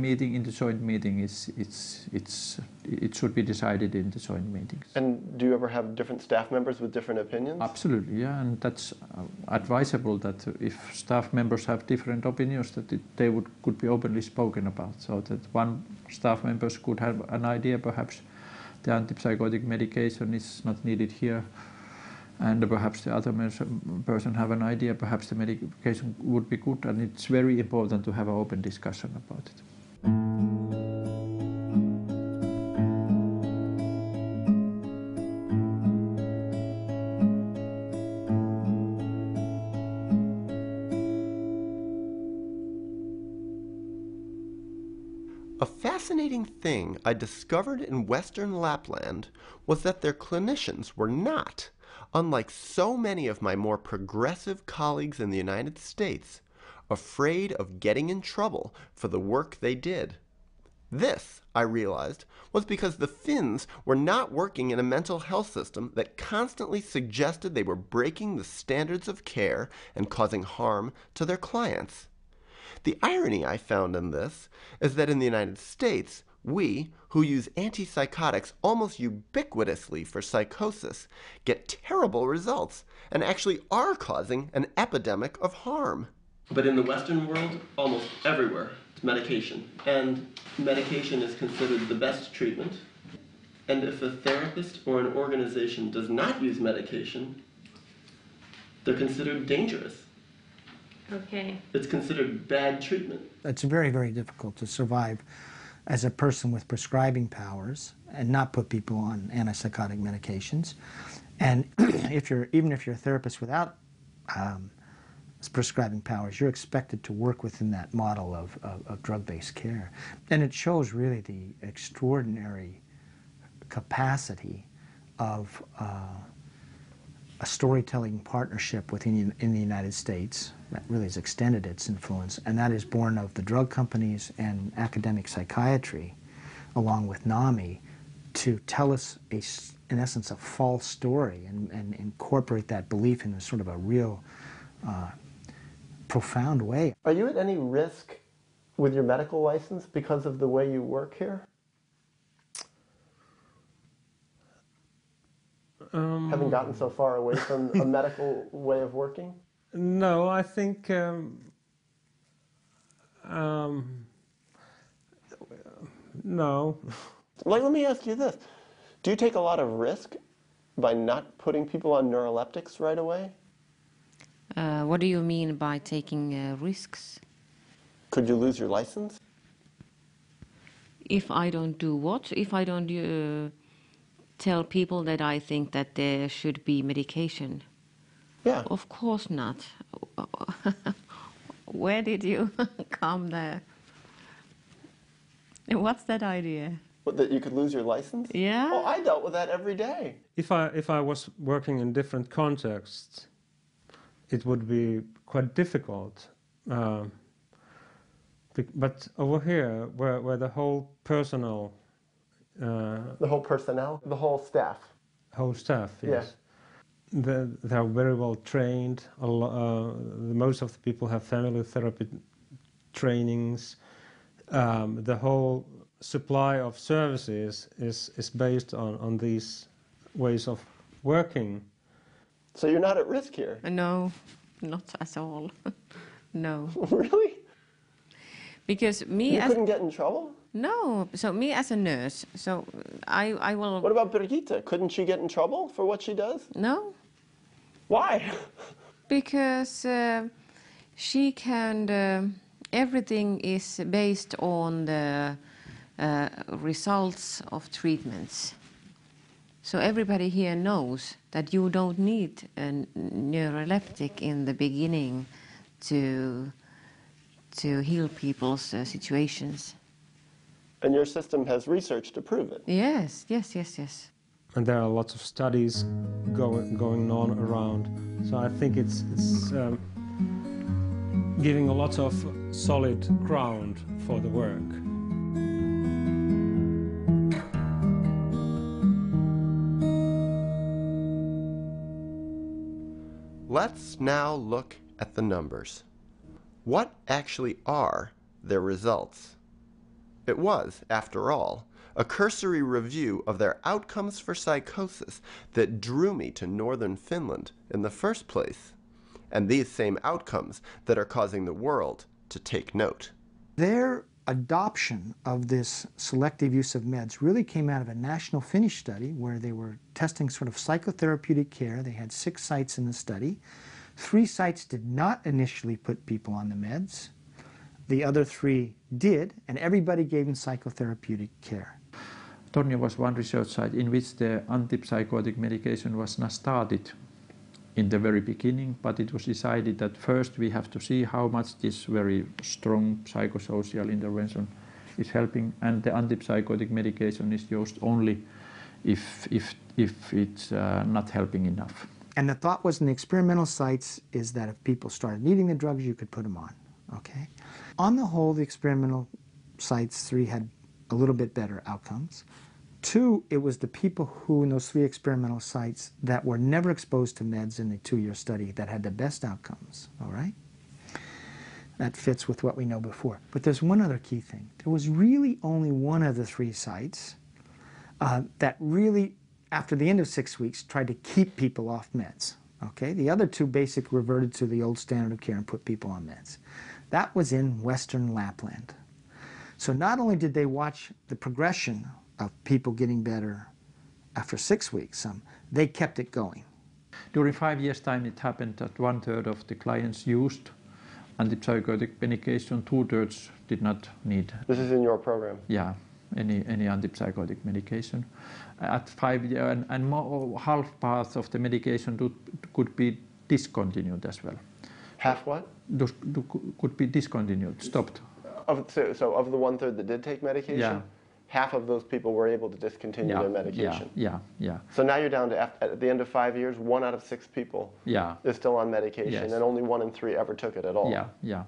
joint meeting, it should be decided in the joint meetings.
And do you ever have different staff members with different opinions?
Absolutely, yeah, and that's advisable that if staff members have different opinions, that they could be openly spoken about, so that one staff members could have an idea, perhaps the antipsychotic medication is not needed here, and perhaps the other person have an idea, perhaps the medication would be good, and it's very important to have an open discussion about it.
A fascinating thing I discovered in Western Lapland was that their clinicians were not, unlike so many of my more progressive colleagues in the United States, afraid of getting in trouble for the work they did. This, I realized, was because the Finns were not working in a mental health system that constantly suggested they were breaking the standards of care and causing harm to their clients. The irony I found in this is that in the United States, we, who use antipsychotics almost ubiquitously for psychosis, get terrible results and actually are causing an epidemic of harm. But in the Western world, almost everywhere, it's medication. And medication is considered the best treatment. And if a therapist or an organization does not use medication, they're considered dangerous.
Okay.
It's considered bad treatment.
It's very, very difficult to survive as a person with prescribing powers and not put people on antipsychotic medications. And even if you're a therapist without prescribing powers, you're expected to work within that model of drug-based care. And it shows really the extraordinary capacity of a storytelling partnership in the United States that really has extended its influence, and that is born of the drug companies and academic psychiatry, along with NAMI, to tell us, in essence, a false story and incorporate that belief in a sort of a real profound way.
Are you at any risk with your medical license because of the way you work here? Having gotten so far away from a medical way of working?
No, I think no.
Like, let me ask you this. Do you take a lot of risk by not putting people on neuroleptics right away?
What do you mean by taking risks?
Could you lose your license?
If I don't do what? If I don't tell people that I think that there should be medication?
Yeah.
Of course not. Where did you come there? What's that idea?
What, that you could lose your license?
Yeah.
Oh, I dealt with that every day.
If I was working in different contexts, it would be quite difficult. But over here, where the whole personnel...
the whole personnel? The whole staff?
Whole staff, yes.
Yeah.
They are very well trained. Most of the people have family therapy trainings. The whole supply of services is based on these ways of working.
So you're not at risk here?
No, not at all. No.
Really?
Because
you couldn't get in trouble?
No. So me as a nurse, so I will...
What about Birgitta? Couldn't she get in trouble for what she does?
No.
Why?
Because she can... everything is based on the results of treatments. So everybody here knows that you don't need a neuroleptic in the beginning to heal people's situations.
And your system has research to prove it?
Yes, yes, yes, yes.
And there are lots of studies going on around. So I think it's giving a lot of solid ground for the work.
Let's now look at the numbers. What actually are their results? It was, after all, a cursory review of their outcomes for psychosis that drew me to northern Finland in the first place, and these same outcomes that are causing the world to take note.
Their adoption of this selective use of meds really came out of a national Finnish study where they were testing sort of psychotherapeutic care. They had 6 sites in the study. 3 sites did not initially put people on the meds. The other 3 did, and everybody gave them psychotherapeutic care.
Tornio was one research site in which the antipsychotic medication was not started in the very beginning, but it was decided that first we have to see how much this very strong psychosocial intervention is helping, and the antipsychotic medication is used only if it's not helping enough.
And the thought was in the experimental sites is that if people started needing the drugs, you could put them on. Okay. On the whole, the experimental sites, 3 had a little bit better outcomes. 2, it was the people who, in those 3 experimental sites, that were never exposed to meds in the 2-year study that had the best outcomes, all right? That fits with what we know before. But there's one other key thing. There was really only one of the 3 sites that really, after the end of 6 weeks, tried to keep people off meds, okay? The other 2 basically reverted to the old standard of care and put people on meds. That was in Western Lapland. So not only did they watch the progression of people getting better after 6 weeks, they kept it going.
During 5 years' time, it happened that 1/3 of the clients used antipsychotic medication, 2/3 did not need.
This is in your program?
Yeah, any antipsychotic medication. At 5 years, and half part of the medication could be discontinued as well.
Half what?
Could be discontinued, stopped.
So of the 1/3 that did take medication,
yeah.
Half of those people were able to discontinue their medication.
Yeah.
So now you're down to, at the end of 5 years, 1 out of 6 people is still on medication, and only 1 in 3 ever took it at all.
Yeah.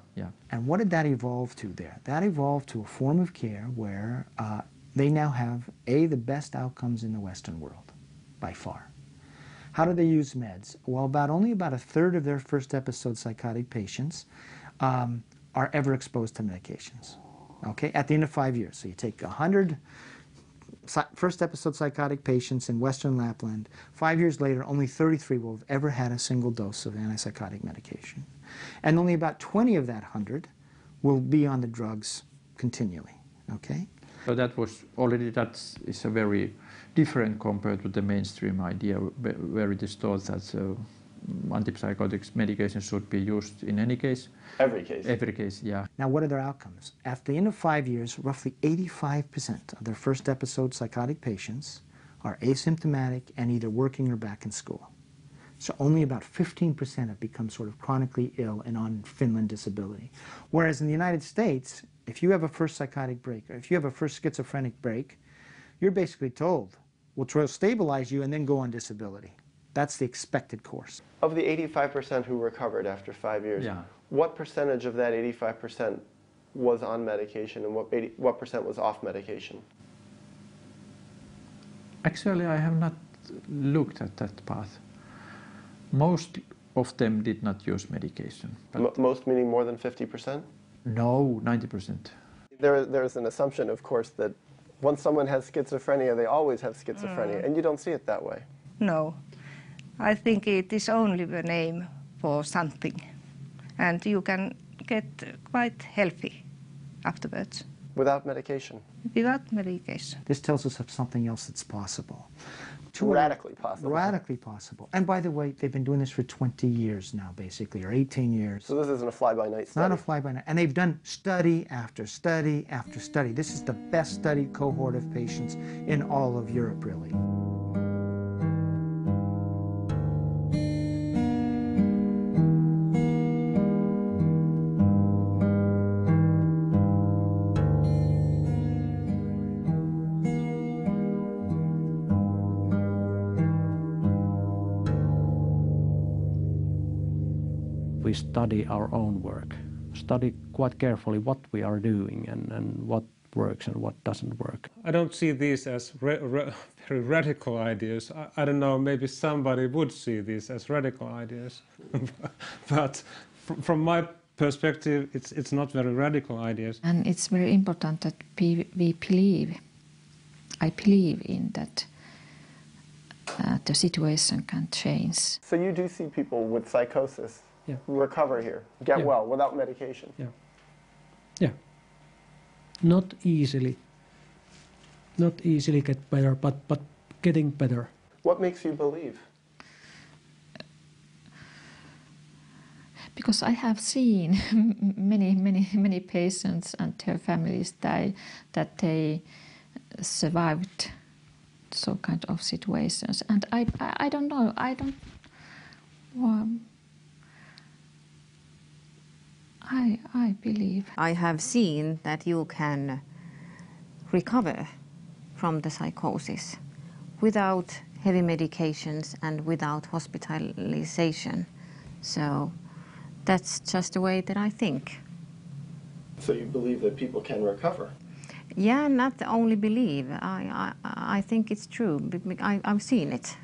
And what did that evolve to there? That evolved to a form of care where they now have, the best outcomes in the Western world, by far. How do they use meds? Well, only about 1/3 of their first episode psychotic patients are ever exposed to medications. Okay, at the end of 5 years. So you take 100 first episode psychotic patients in Western Lapland. 5 years later, only 33 will have ever had a single dose of antipsychotic medication. And only about 20 of that 100 will be on the drugs continually. Okay?
So that is a very different compared to the mainstream idea where it is thought that antipsychotics medication should be used in any case.
Every case.
Every case, yeah.
Now, what are their outcomes? At the end of 5 years, roughly 85% of their first episode psychotic patients are asymptomatic and either working or back in school. So only about 15% have become sort of chronically ill and on Finland disability. Whereas in the United States, if you have a first psychotic break, or if you have a first schizophrenic break, you're basically told, we'll stabilize you and then go on disability. That's the expected course.
Of the 85% who recovered after 5 years, what percentage of that 85% was on medication and what percent was off medication?
Actually, I have not looked at that path. Most of them did not use medication.
Most meaning more than 50%?
No, 90%.
There's an assumption, of course, that once someone has schizophrenia, they always have schizophrenia, and you don't see it that way.
No. I think it is only the name for something, and you can get quite healthy afterwards.
Without medication?
Without medication.
This tells us of something else that's possible.
Radically possible.
Radically possible. And by the way, they've been doing this for 20 years now, basically, or 18 years.
So this isn't a fly-by-night study?
Not a fly-by-night. And they've done study after study after study. This is the best studied cohort of patients in all of Europe, really.
We study our own work, study quite carefully what we are doing and what works and what doesn't work.
I don't see these as very radical ideas. I don't know, maybe somebody would see these as radical ideas. But from my perspective, it's not very radical ideas.
And it's very important that we believe, I believe in that the situation can change.
So you do see people with psychosis recover here, get well without medication?
Yeah. Not easily get better, but getting better.
What makes you believe?
Because I have seen many patients and their families die, that they survived so kind of situations. And I don't know, I believe.
I have seen that you can recover from the psychosis without heavy medications and without hospitalization. So that's just the way that I think.
So you believe that people can recover?
Yeah, not only believe. I think it's true. I've seen it.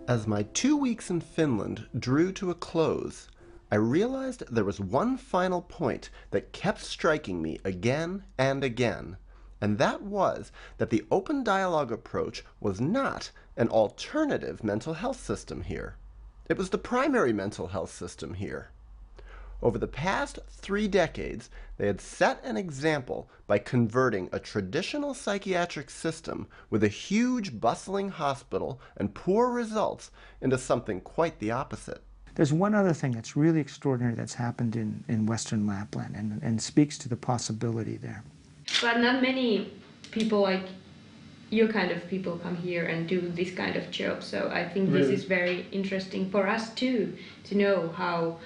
As my 2 weeks in Finland drew to a close, I realized there was one final point that kept striking me again and again, and that was that the open dialogue approach was not an alternative mental health system here. It was the primary mental health system here. Over the past 3 decades, they had set an example by converting a traditional psychiatric system with a huge bustling hospital and poor results into something quite the opposite.
There's one other thing that's really extraordinary that's happened in Western Lapland and speaks to the possibility there.
But not many people like your kind of people come here and do this kind of job. So I think this is very interesting for us too, to know how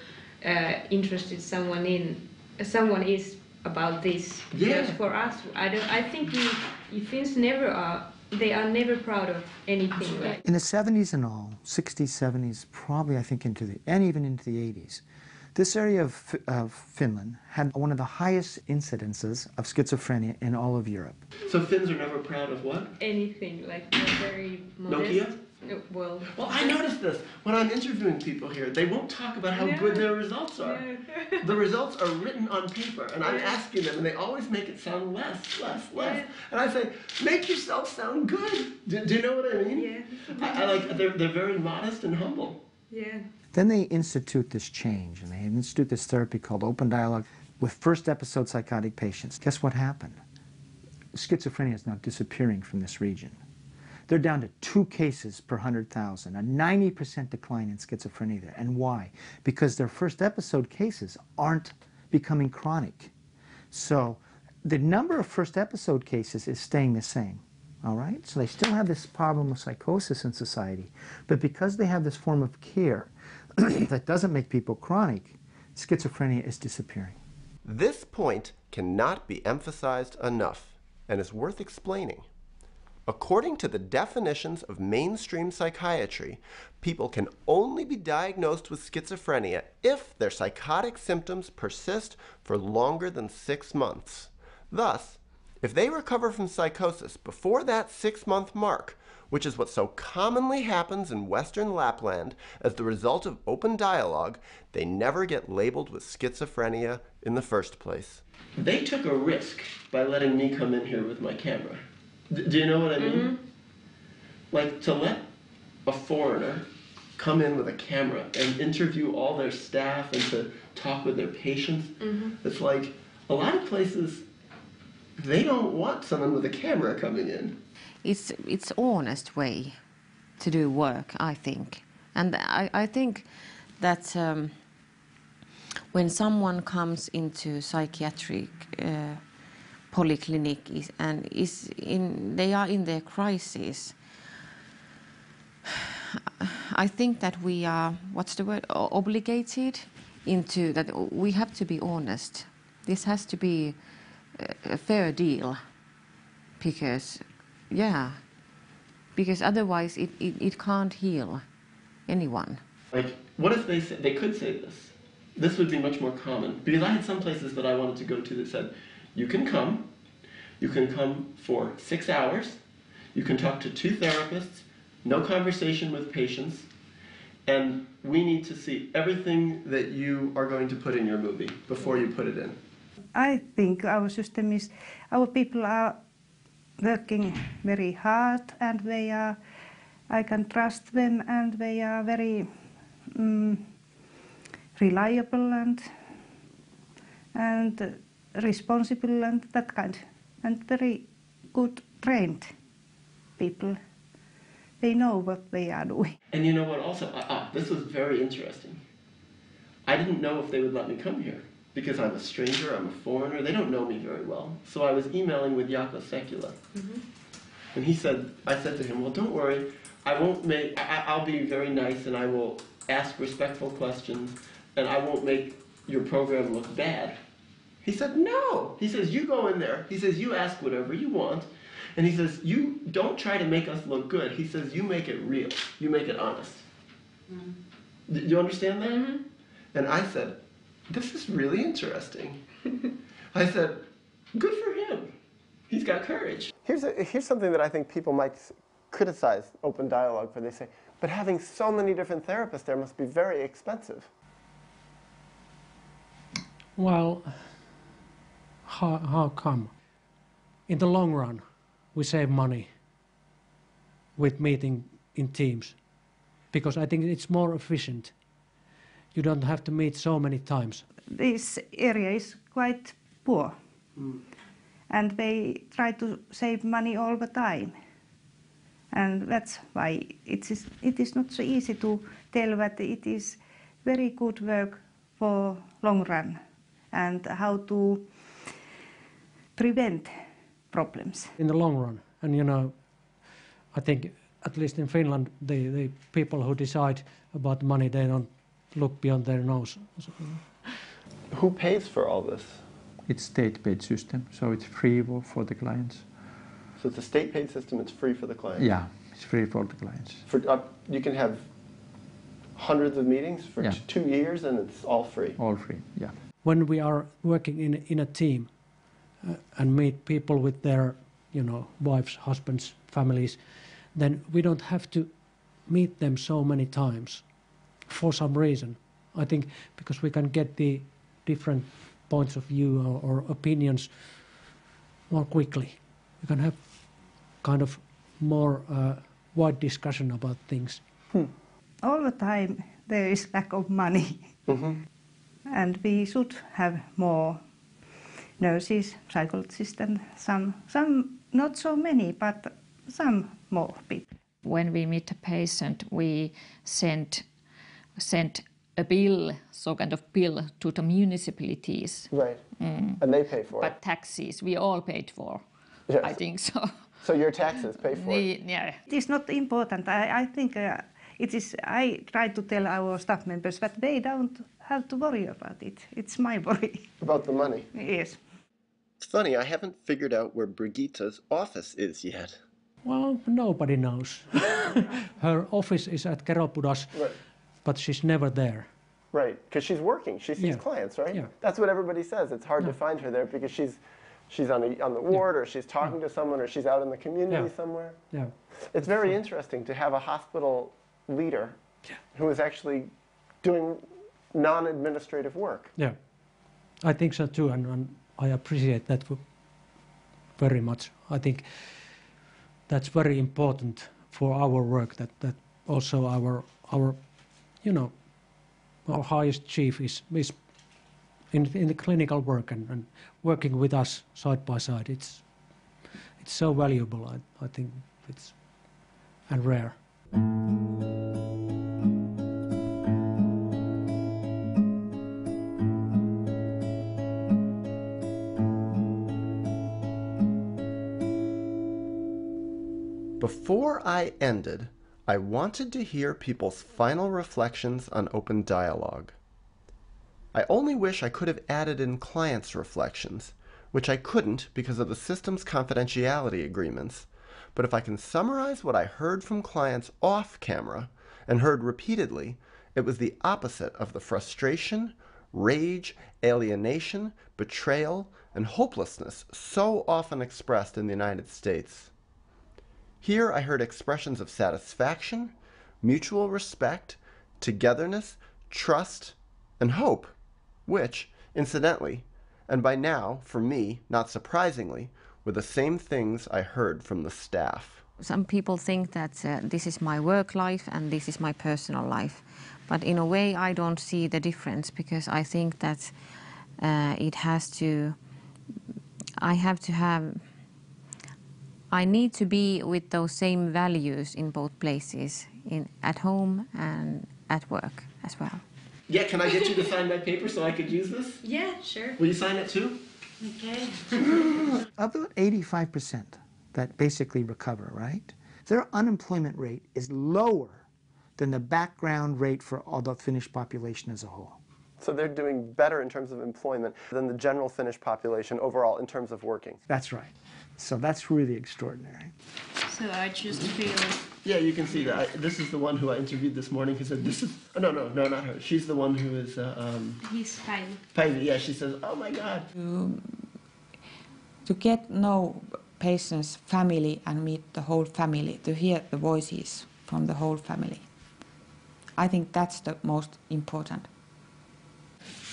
interested someone is about this.
Yeah.
Because for us, I think Finns they are never proud of anything. Like
In the 70s and all, 60s, 70s, probably I think and even into the 80s, this area of Finland had one of the highest incidences of schizophrenia in all of Europe.
So Finns are never proud of what?
anything, like they're very modest.
Nokia?
Well,
I noticed this. When I'm interviewing people here, they won't talk about how good their results are. The results are written on paper, and I'm asking them, and they always make it sound less. And I say, make yourself sound good. Do you know what I mean?
Yeah.
I like, they're very modest and humble.
Yeah.
Then they institute this change, and they institute this therapy called open dialogue with first episode psychotic patients. Guess what happened? Schizophrenia is now disappearing from this region. They're down to 2 cases per 100,000, a 90% decline in schizophrenia there. And why? Because their first episode cases aren't becoming chronic. So the number of first episode cases is staying the same. All right? So they still have this problem of psychosis in society, but because they have this form of care that doesn't make people chronic, schizophrenia is disappearing.
This point cannot be emphasized enough and is worth explaining. According to the definitions of mainstream psychiatry, people can only be diagnosed with schizophrenia if their psychotic symptoms persist for longer than 6 months. Thus, if they recover from psychosis before that 6-month mark, which is what so commonly happens in Western Lapland as the result of open dialogue, they never get labeled with schizophrenia in the first place.
They took a risk by letting me come in here with my camera. Do you know what I mean?
Mm-hmm.
Like, to let a foreigner come in with a camera and interview all their staff and to talk with their patients, it's like, a lot of places, they don't want someone with a camera coming in.
It's honest way to do work, I think. And I think that when someone comes into psychiatric polyclinic they are in their crisis, I think that we are, what's the word, obligated into that we have to be honest. This has to be a fair deal, because otherwise it can't heal anyone.
Like, what if they could say this? This would be much more common. Because I had some places that I wanted to go to that said, you can come for 6 hours, you can talk to 2 therapists, no conversation with patients, and we need to see everything that you are going to put in your movie before you put it in.
I think our system is, our people are working very hard, and I can trust them, and they are very reliable and responsible and that kind, and very good trained people. They know what they are doing.
And you know what also, this was very interesting. I didn't know if they would let me come here because I'm a stranger, I'm a foreigner, they don't know me very well. So I was emailing with Jaakko Sekula. And I said to him, well, don't worry, I'll be very nice and I will ask respectful questions and I won't make your program look bad. He said, no. He says, you go in there. He says, you ask whatever you want. And he says, you don't try to make us look good. He says, you make it real. You make it honest. Do you understand that? And I said, this is really interesting. I said, good for him. He's got courage. Here's something that I think people might criticize open dialogue for. They say, but having so many different therapists there must be very expensive.
Well, how come? In the long run, we save money with meeting in teams, because I think it's more efficient. You don't have to meet so many times.
This area is quite poor, and they try to save money all the time. And that's why it is not so easy to tell that it is very good work for long run and how to prevent problems.
In the long run, and you know, I think at least in Finland, the people who decide about money, they don't look beyond their nose.
Who pays for all this?
It's state-paid system, so it's free for the clients.
So it's a state-paid system, it's free for the clients?
Yeah, it's free for the clients.
You can have hundreds of meetings for 2 years and it's all free?
All free, yeah.
When we are working in a team and meet people with their, you know, wives, husbands, families, then we don't have to meet them so many times for some reason. I think because we can get the different points of view or opinions more quickly. We can have kind of more wide discussion about things.
All the time there is lack of money. And we should have more nurses, psychologists, and some not so many, but some more people.
When we meet a patient, we send a bill, so kind of bill to the municipalities.
Right. And they pay for it.
But taxes, we all paid for.
Yes.
I think so.
So your taxes pay for it?
Yeah.
It is not important. I think it is. I try to tell our staff members that they don't have to worry about it. It's my worry.
About the money?
Yes.
It's funny, I haven't figured out where Brigitta's office is yet.
Well, nobody knows. Her office is at Keropudas,
right.
But she's never there.
Right, because she's working. She sees clients, right?
Yeah.
That's what everybody says. It's hard to find her there because she's on the ward or she's talking to someone or she's out in the community somewhere.
Yeah.
It's very interesting to have a hospital leader who is actually doing non-administrative work.
Yeah, I think so too, and I appreciate that very much. I think that's very important for our work, that also our you know, our highest chief is in the clinical work and working with us side by side. It's so valuable, I think it's, and rare.
Before I ended, I wanted to hear people's final reflections on open dialogue. I only wish I could have added in clients' reflections, which I couldn't because of the system's confidentiality agreements, but if I can summarize what I heard from clients off camera, and heard repeatedly, it was the opposite of the frustration, rage, alienation, betrayal, and hopelessness so often expressed in the United States. Here I heard expressions of satisfaction, mutual respect, togetherness, trust, and hope, which, incidentally, and by now, for me, not surprisingly, were the same things I heard from the staff.
Some people think that this is my work life and this is my personal life. But in a way, I don't see the difference because I think that I need to be with those same values in both places, at home and at work as well.
Yeah, can I get you to sign my paper so I could use this?
Yeah, sure.
Will you sign it too?
Okay.
About 85% that basically recover, right? Their unemployment rate is lower than the background rate for all the Finnish population as a whole.
So they're doing better in terms of employment than the general Finnish population overall in terms of working.
That's right. So that's really extraordinary.
So I just feel...
Yeah, you can see that. This is the one who I interviewed this morning who said, this is... Oh, no, not her. She's the one who is...
He's Päivi.
Päivi, yeah, she says, oh my God.
To get know patient's family and meet the whole family, to hear the voices from the whole family. I think that's the most important.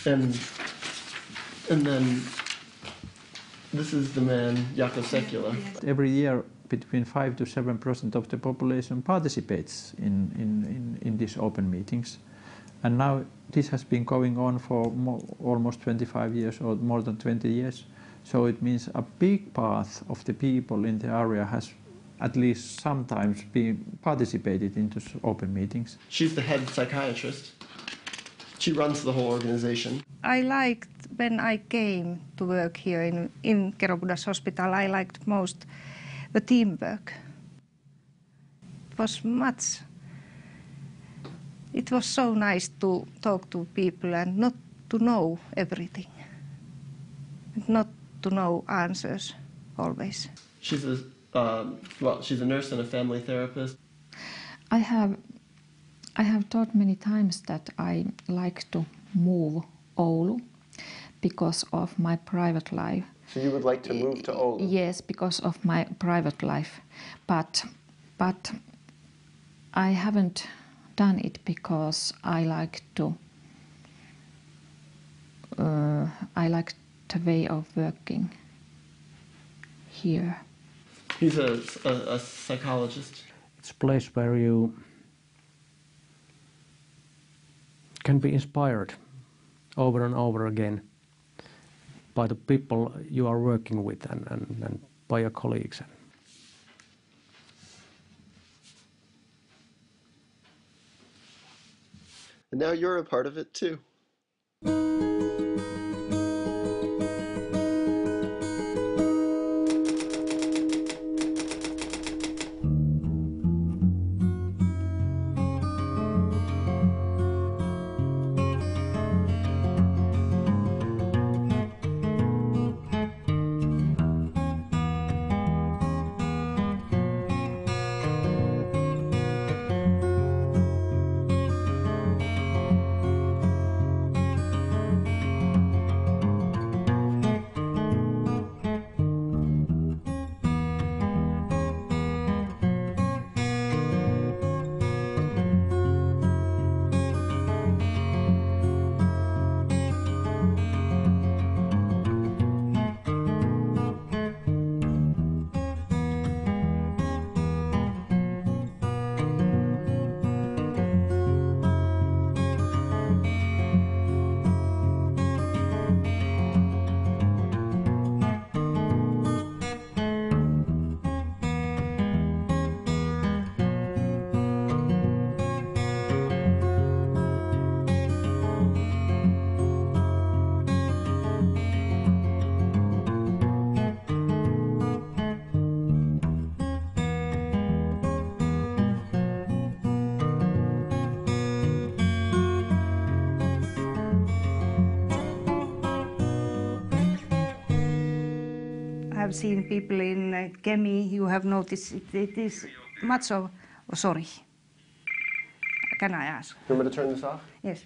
And then this is the man, Jaakko Sekula.
Every year, between 5 to 7% of the population participates in these open meetings. And now this has been going on for almost 25 years or more than 20 years. So it means a big part of the people in the area has at least sometimes been participated into open meetings.
She's the head psychiatrist. She runs the whole organization.
I liked, when I came to work here in Kerobudas Hospital, I liked most the teamwork. It was so nice to talk to people and not to know everything, and not to know answers always.
She's a she's a nurse and a family therapist.
I have thought many times that I like to move Oulu because of my private life.
So you would like to move to Oulu?
Yes, because of my private life, but I haven't done it because I like the way of working here.
He's a psychologist.
It's a place where you can be inspired over and over again by the people you are working with and by your colleagues.
And now you're a part of it too.
I've seen people in Kemi, you have noticed it is much of... Oh, sorry. Can I ask?
You want me to turn this off?
Yes.